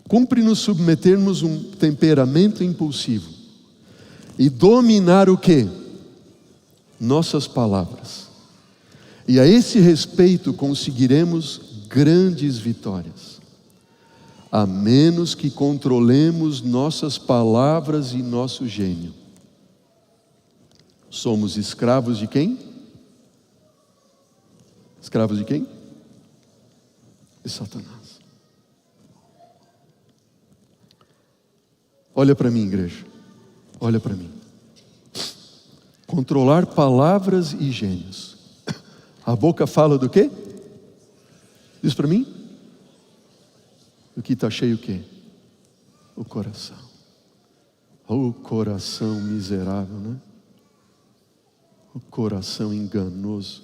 Cumpre nos submetermos um temperamento impulsivo e dominar o quê? Nossas palavras. E a esse respeito conseguiremos grandes vitórias, a menos que controlemos nossas palavras e nosso gênio. Somos escravos de quem? Escravos de quem? De Satanás. Olha para mim, igreja. Olha para mim. Controlar palavras e gênios. A boca fala do quê? Diz para mim. O que está cheio o quê? O coração. O coração miserável, né? O coração enganoso,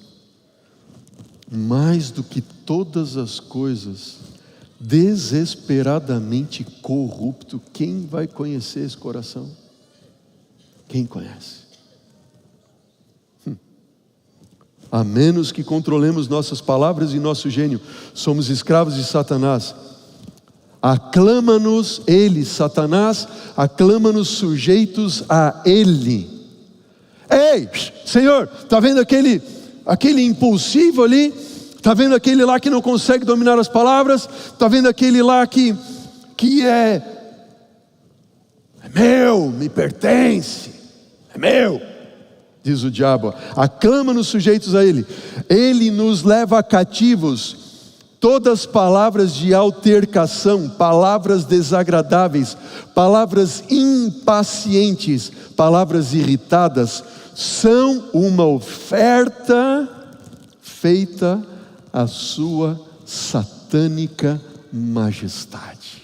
mais do que todas as coisas, desesperadamente corrupto. Quem vai conhecer esse coração? Quem conhece? A menos que controlemos nossas palavras e nosso gênio, somos escravos de Satanás. Aclama-nos ele, Satanás, aclama-nos sujeitos a ele. Ei, Senhor, está vendo aquele impulsivo ali? Está vendo aquele lá que não consegue dominar as palavras? Está vendo aquele lá que é meu, me pertence, é meu, diz o diabo. Aclama-nos sujeitos a ele. Ele nos leva cativos. Todas palavras de altercação, palavras desagradáveis, palavras impacientes, palavras irritadas, são uma oferta feita à sua satânica majestade.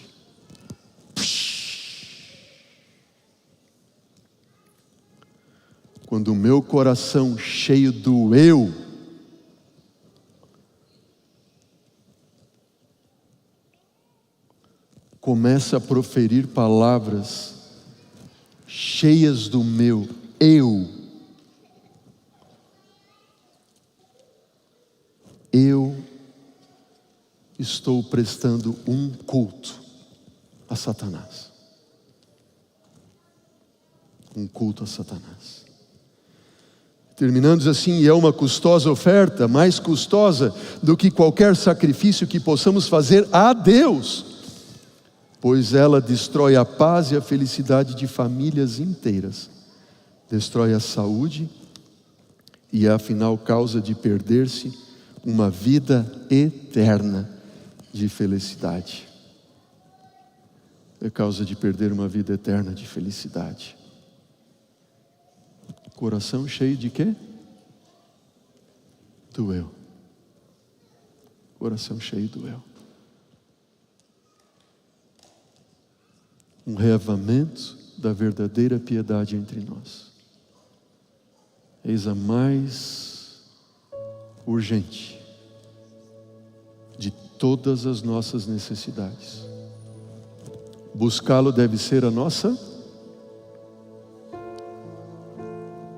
Quando o meu coração cheio do eu começa a proferir palavras cheias do meu eu estou prestando um culto a Satanás. Um culto a Satanás. Terminando diz assim: e é uma custosa oferta, mais custosa do que qualquer sacrifício que possamos fazer a Deus, pois ela destrói a paz e a felicidade de famílias inteiras, destrói a saúde e é afinal causa de perder-se uma vida eterna de felicidade. É causa de perder uma vida eterna de felicidade. Coração cheio de quê? Do eu. Coração cheio do eu. Um reavamento da verdadeira piedade entre nós. Eis a mais urgente de todas as nossas necessidades. Buscá-lo deve ser a nossa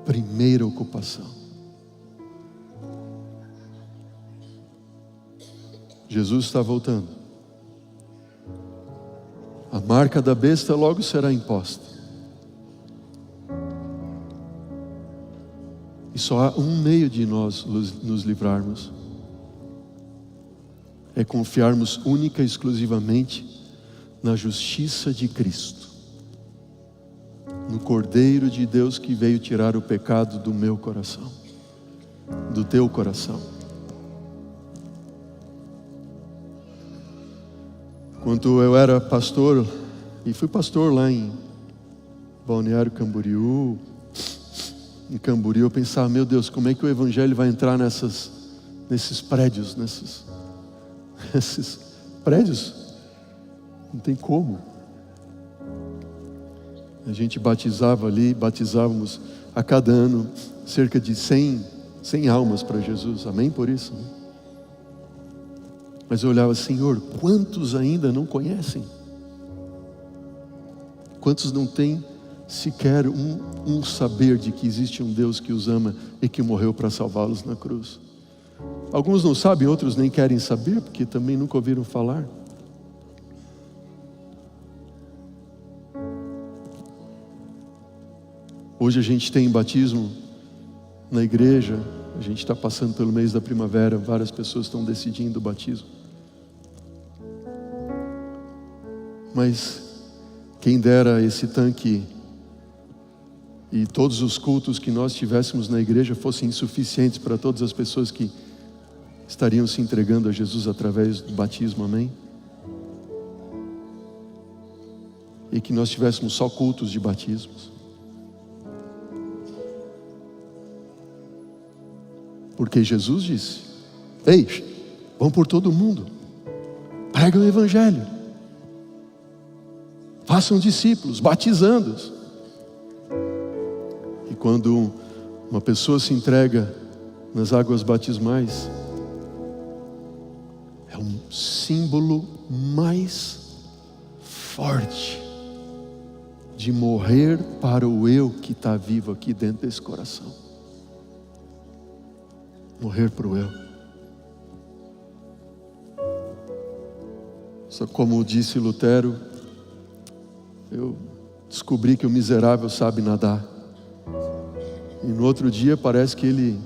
primeira ocupação. Jesus está voltando. A marca da besta logo será imposta. E só há um meio de nós nos livrarmos. É confiarmos única e exclusivamente na justiça de Cristo. No Cordeiro de Deus que veio tirar o pecado do meu coração. Do teu coração. Quando eu era pastor, e fui pastor lá em Balneário Camboriú, em Camboriú, eu pensava, meu Deus, como é que o Evangelho vai entrar nesses prédios, nesses prédios? Não tem como. A gente batizávamos a cada ano cerca de 100 almas para Jesus, amém por isso, né? Mas eu olhava, Senhor, quantos ainda não conhecem? Quantos não têm sequer um saber de que existe um Deus que os ama e que morreu para salvá-los na cruz? Alguns não sabem, outros nem querem saber, porque também nunca ouviram falar. Hoje a gente tem batismo na igreja, a gente está passando pelo mês da primavera, várias pessoas estão decidindo o batismo. Mas quem dera esse tanque e todos os cultos que nós tivéssemos na igreja fossem insuficientes para todas as pessoas que estariam se entregando a Jesus através do batismo, amém? E que nós tivéssemos só cultos de batismos. Porque Jesus disse: ei, vão por todo mundo, pregam o Evangelho, façam discípulos, batizando-os. E quando uma pessoa se entrega nas águas batismais, é um símbolo mais forte de morrer para o eu que está vivo aqui dentro desse coração. Morrer para o eu. Só como disse Lutero, eu descobri que o miserável sabe nadar. E no outro dia parece que ele,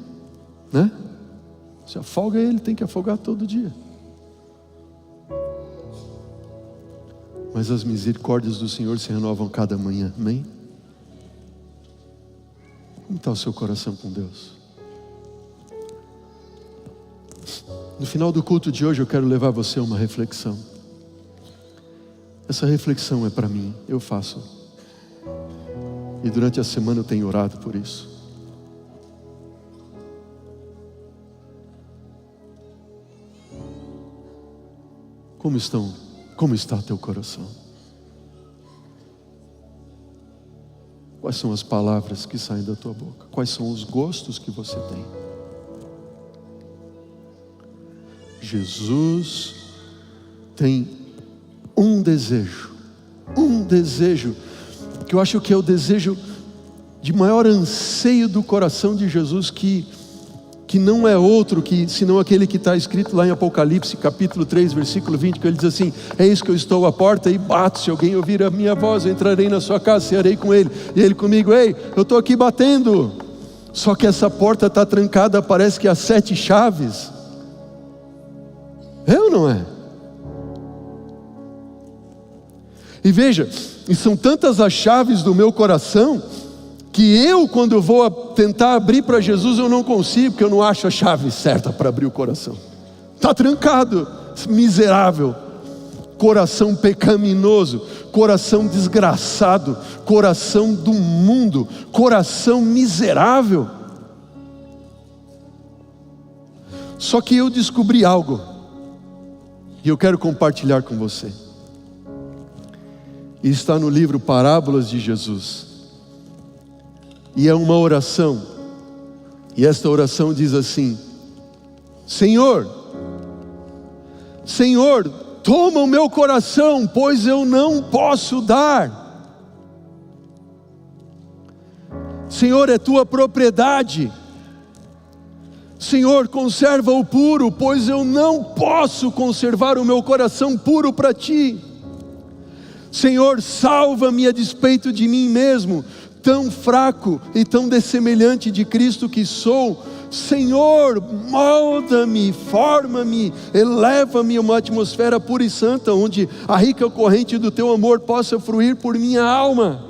se afoga, ele tem que afogar todo dia. Mas as misericórdias do Senhor se renovam cada manhã, amém? Como está o seu coração com Deus? No final do culto de hoje eu quero levar você a uma reflexão. Essa reflexão é para mim, eu faço. E durante a semana eu tenho orado por isso. Como está teu coração? Quais são as palavras que saem da tua boca? Quais são os gostos que você tem? Jesus tem um desejo, que eu acho que é o desejo de maior anseio do coração de Jesus, que que não é outro senão aquele que está escrito lá em Apocalipse, capítulo 3, versículo 20, que ele diz assim: eis que eu estou à porta e bato, se alguém ouvir a minha voz, eu entrarei na sua casa, cearei com ele, e ele comigo. Ei, eu estou aqui batendo, só que essa porta está trancada, parece que há 7 chaves. É ou não é? E veja, e são tantas as chaves do meu coração, que quando eu vou tentar abrir para Jesus, eu não consigo, porque eu não acho a chave certa para abrir o coração. Está trancado, miserável, coração pecaminoso, coração desgraçado, coração do mundo, coração miserável. Só que eu descobri algo, e eu quero compartilhar com você. E está no livro Parábolas de Jesus. E é uma oração. E esta oração diz assim: Senhor, Senhor, toma o meu coração, pois eu não posso dar. Senhor, é tua propriedade. Senhor, conserva-o puro, pois eu não posso conservar o meu coração puro para ti. Senhor, salva-me a despeito de mim mesmo, tão fraco e tão dessemelhante de Cristo que sou. Senhor, molda-me, forma-me, eleva-me a uma atmosfera pura e santa, onde a rica corrente do teu amor possa fluir por minha alma.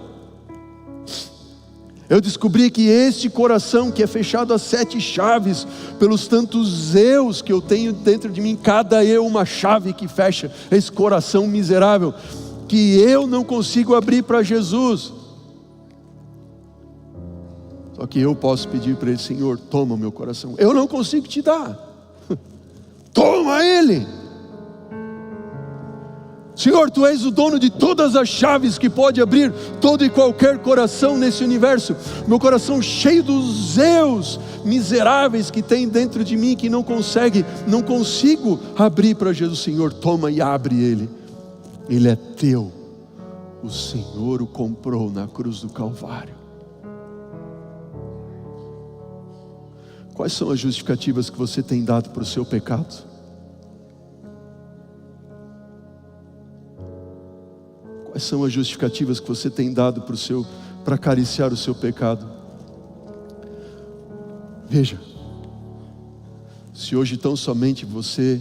Eu descobri que este coração que é fechado a 7 chaves, pelos tantos eus que eu tenho dentro de mim, cada eu uma chave que fecha esse coração miserável, que eu não consigo abrir para Jesus. Só que eu posso pedir para ele: Senhor, toma o meu coração. Eu não consigo te dar. Toma ele. Senhor, tu és o dono de todas as chaves que pode abrir todo e qualquer coração nesse universo. Meu coração cheio dos eus miseráveis que tem dentro de mim, que não consigo abrir para Jesus. Senhor, toma e abre ele. Ele é teu. O Senhor o comprou na cruz do Calvário. Quais são as justificativas que você tem dado para o seu pecado? Quais são as justificativas que você tem dado para acariciar o seu pecado? Veja, se hoje tão somente você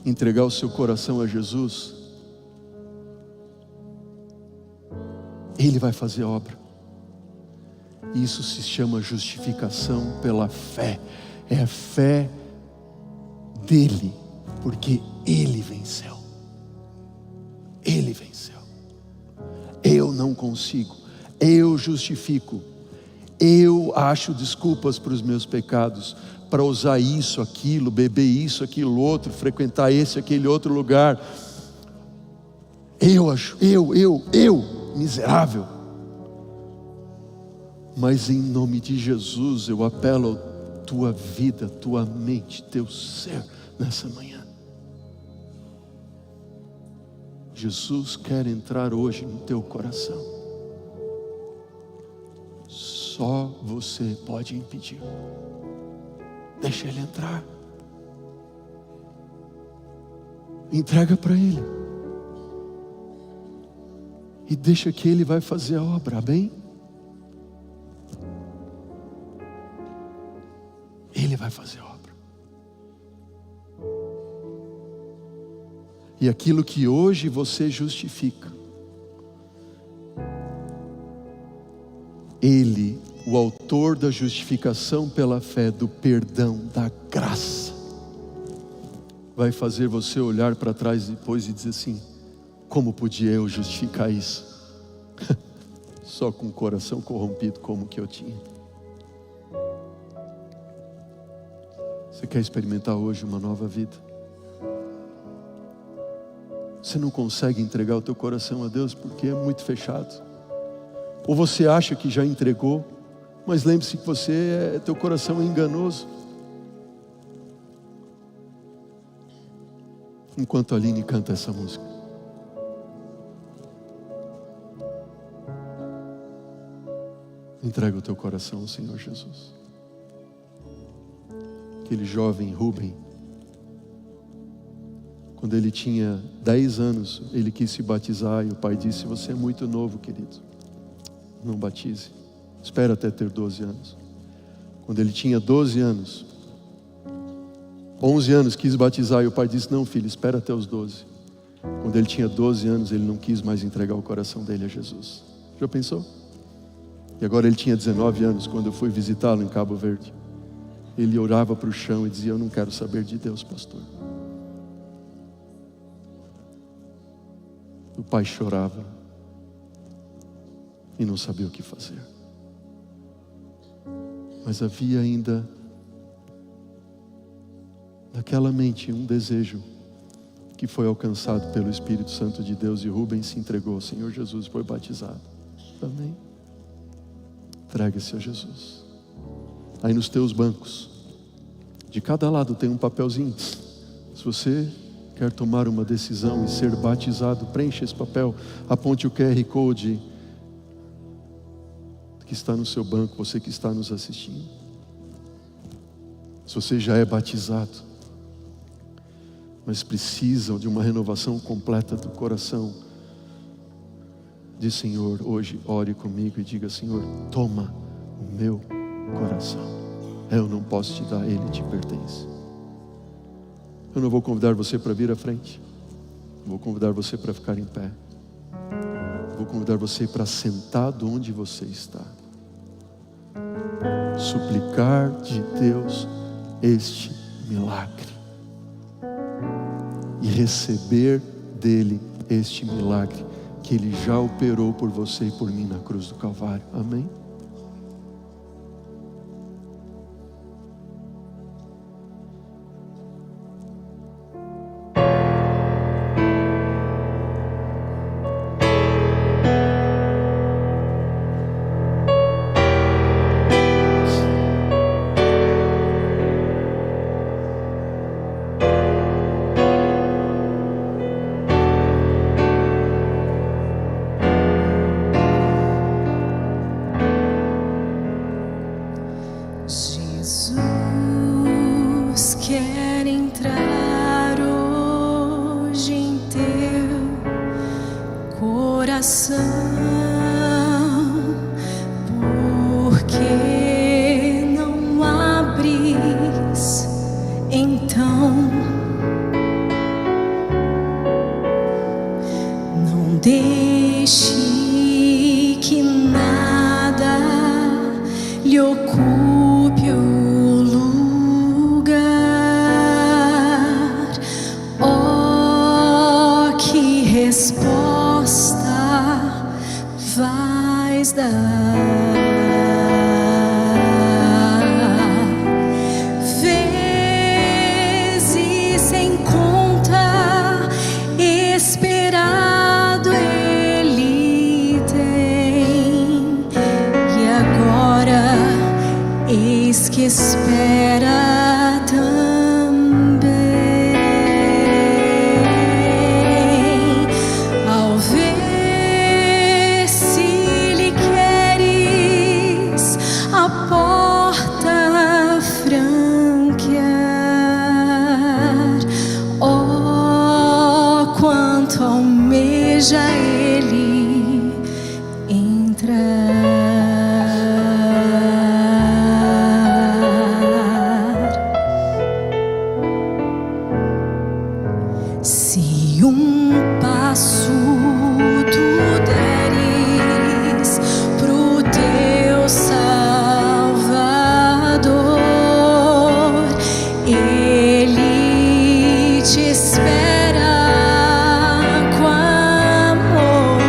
entregar o seu coração a Jesus, Ele vai fazer a obra. Isso se chama justificação pela fé. É a fé dele, porque Ele venceu. Ele venceu. Eu não consigo, eu justifico, eu acho desculpas para os meus pecados, para usar isso, aquilo, beber isso, aquilo outro, frequentar esse, aquele outro lugar. Eu, miserável. Mas em nome de Jesus eu apelo à tua vida, tua mente, teu ser nessa manhã. Jesus quer entrar hoje no teu coração. Só você pode impedir. Deixa Ele entrar. Entrega para Ele. E deixa que Ele vai fazer a obra, amém? Ele vai fazer a obra. E aquilo que hoje você justifica, Ele, o autor da justificação pela fé, do perdão, da graça, vai fazer você olhar para trás depois e dizer assim: como podia eu justificar isso? Só com o coração corrompido como que eu tinha. Você quer experimentar hoje uma nova vida? Você não consegue entregar o teu coração a Deus porque é muito fechado. Ou você acha que já entregou, mas lembre-se que teu coração é enganoso. Enquanto a Aline canta essa música, entrega o teu coração ao Senhor Jesus. aquele jovem Rubem. Quando ele tinha 10 anos, ele quis se batizar e o pai disse: você é muito novo, querido, não batize, espera até ter 12 anos. Quando ele tinha 12 anos, 11 anos, quis batizar e o pai disse: não, filho, espera até os 12. Quando ele tinha 12 anos, ele não quis mais entregar o coração dele a Jesus. Já pensou? E agora ele tinha 19 anos, quando eu fui visitá-lo em Cabo Verde. Ele orava para o chão e dizia: eu não quero saber de Deus, pastor. O pai chorava e não sabia o que fazer. Mas havia ainda naquela mente um desejo que foi alcançado pelo Espírito Santo de Deus, e Rubens se entregou ao Senhor Jesus, foi batizado. Amém? Entregue-se a Jesus. Aí nos teus bancos, de cada lado tem um papelzinho. Se você quer tomar uma decisão e ser batizado, preencha esse papel, aponte o QR Code que está no seu banco, você que está nos assistindo. Se você já é batizado, mas precisa de uma renovação completa do coração, diz: Senhor, hoje ore comigo e diga: Senhor, toma o meu coração, eu não posso te dar, ele te pertence. Eu não vou convidar você para vir à frente, vou convidar você para ficar em pé, vou convidar você para sentar de onde você está, suplicar de Deus este milagre e receber dele este milagre que ele já operou por você e por mim na cruz do Calvário. Amém? Jesus quer entrar hoje em teu coração, porque não abres, então não deixe que nada lhe ocupe o lugar. Oh, que resposta vais dar? Vezes sem conta esperado ele tem, e agora eis que espera também. Ao ver se lhe queres a porta franquear, oh, quanto almeja ele entrar. Se um passo tu deres pro teu Salvador, ele te espera com amor.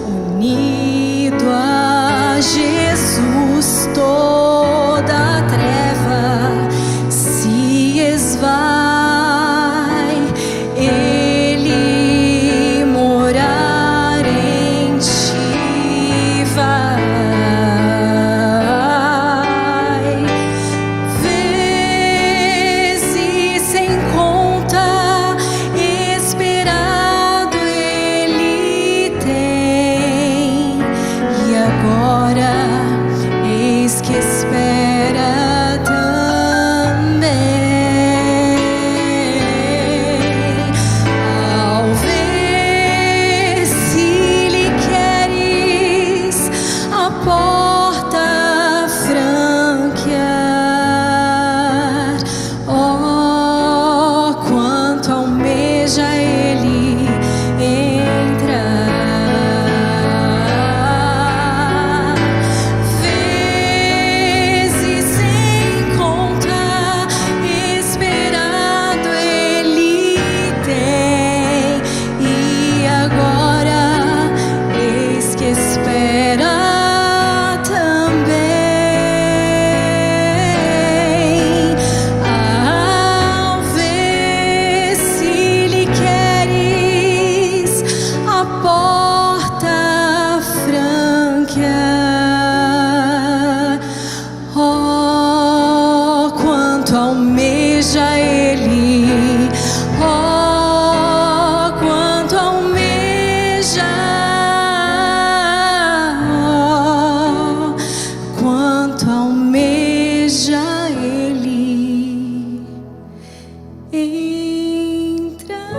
Unido a Jesus, toda treva se esvai, ele morar em ti vai. Vezes sem conta esperado ele tem, e agora eis que porta franquear. Oh, quanto almeja ele entrar. Vezes sem conta, esperado ele tem, e agora eis que espera também. Ao ver se lhe queres a porta franquear. Oh, quanto almeja ele, oh, quanto almeja, oh, quanto almeja ele entrar.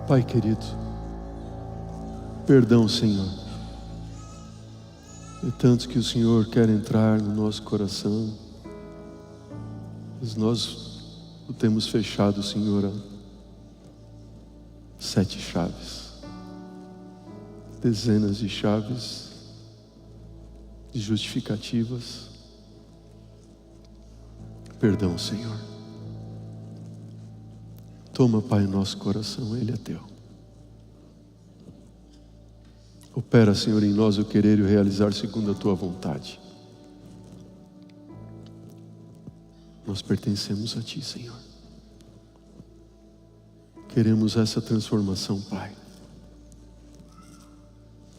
Pai querido, perdão, Senhor. É tanto que o Senhor quer entrar no nosso coração, mas nós o temos fechado, Senhor, a 7 chaves, dezenas de chaves, de justificativas. Perdão, Senhor. Toma, Pai, o nosso coração, ele é teu. Opera, Senhor, em nós o querer e o realizar segundo a tua vontade. Nós pertencemos a ti, Senhor. Queremos essa transformação, Pai.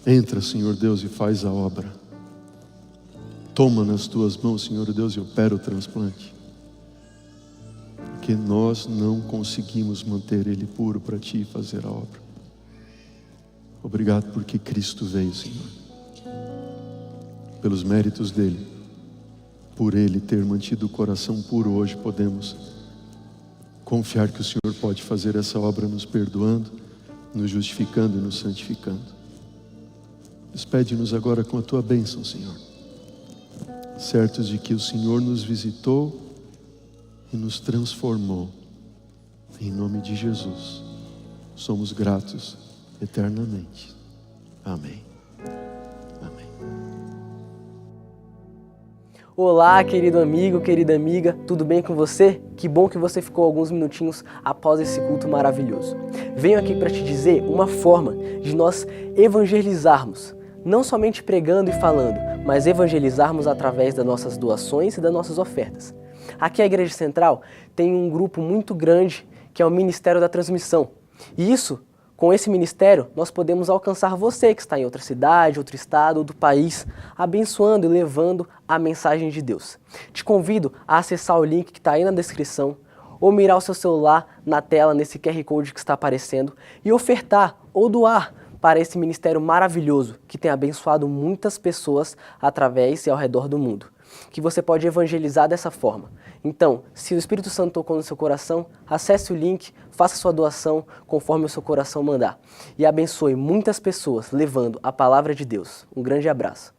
Entra, Senhor Deus, e faz a obra. Toma nas tuas mãos, Senhor Deus, e opera o transplante. Porque nós não conseguimos manter ele puro para ti e fazer a obra. Obrigado porque Cristo veio, Senhor. Pelos méritos dele, por ele ter mantido o coração puro, hoje podemos confiar que o Senhor pode fazer essa obra nos perdoando, nos justificando e nos santificando. Despede-nos agora com a tua bênção, Senhor, certos de que o Senhor nos visitou e nos transformou. Em nome de Jesus, somos gratos eternamente. Amém. Amém. Olá, querido amigo, querida amiga, tudo bem com você? Que bom que você ficou alguns minutinhos após esse culto maravilhoso. Venho aqui para te dizer uma forma de nós evangelizarmos, não somente pregando e falando, mas evangelizarmos através das nossas doações e das nossas ofertas. Aqui a Igreja Central tem um grupo muito grande que é o Ministério da Transmissão. E com esse ministério, nós podemos alcançar você que está em outra cidade, outro estado ou do país, abençoando e levando a mensagem de Deus. Te convido a acessar o link que está aí na descrição, ou mirar o seu celular na tela, nesse QR Code que está aparecendo, e ofertar ou doar para esse ministério maravilhoso que tem abençoado muitas pessoas através e ao redor do mundo, que você pode evangelizar dessa forma. Então, se o Espírito Santo tocou no seu coração, acesse o link, faça sua doação conforme o seu coração mandar e abençoe muitas pessoas levando a palavra de Deus. Um grande abraço.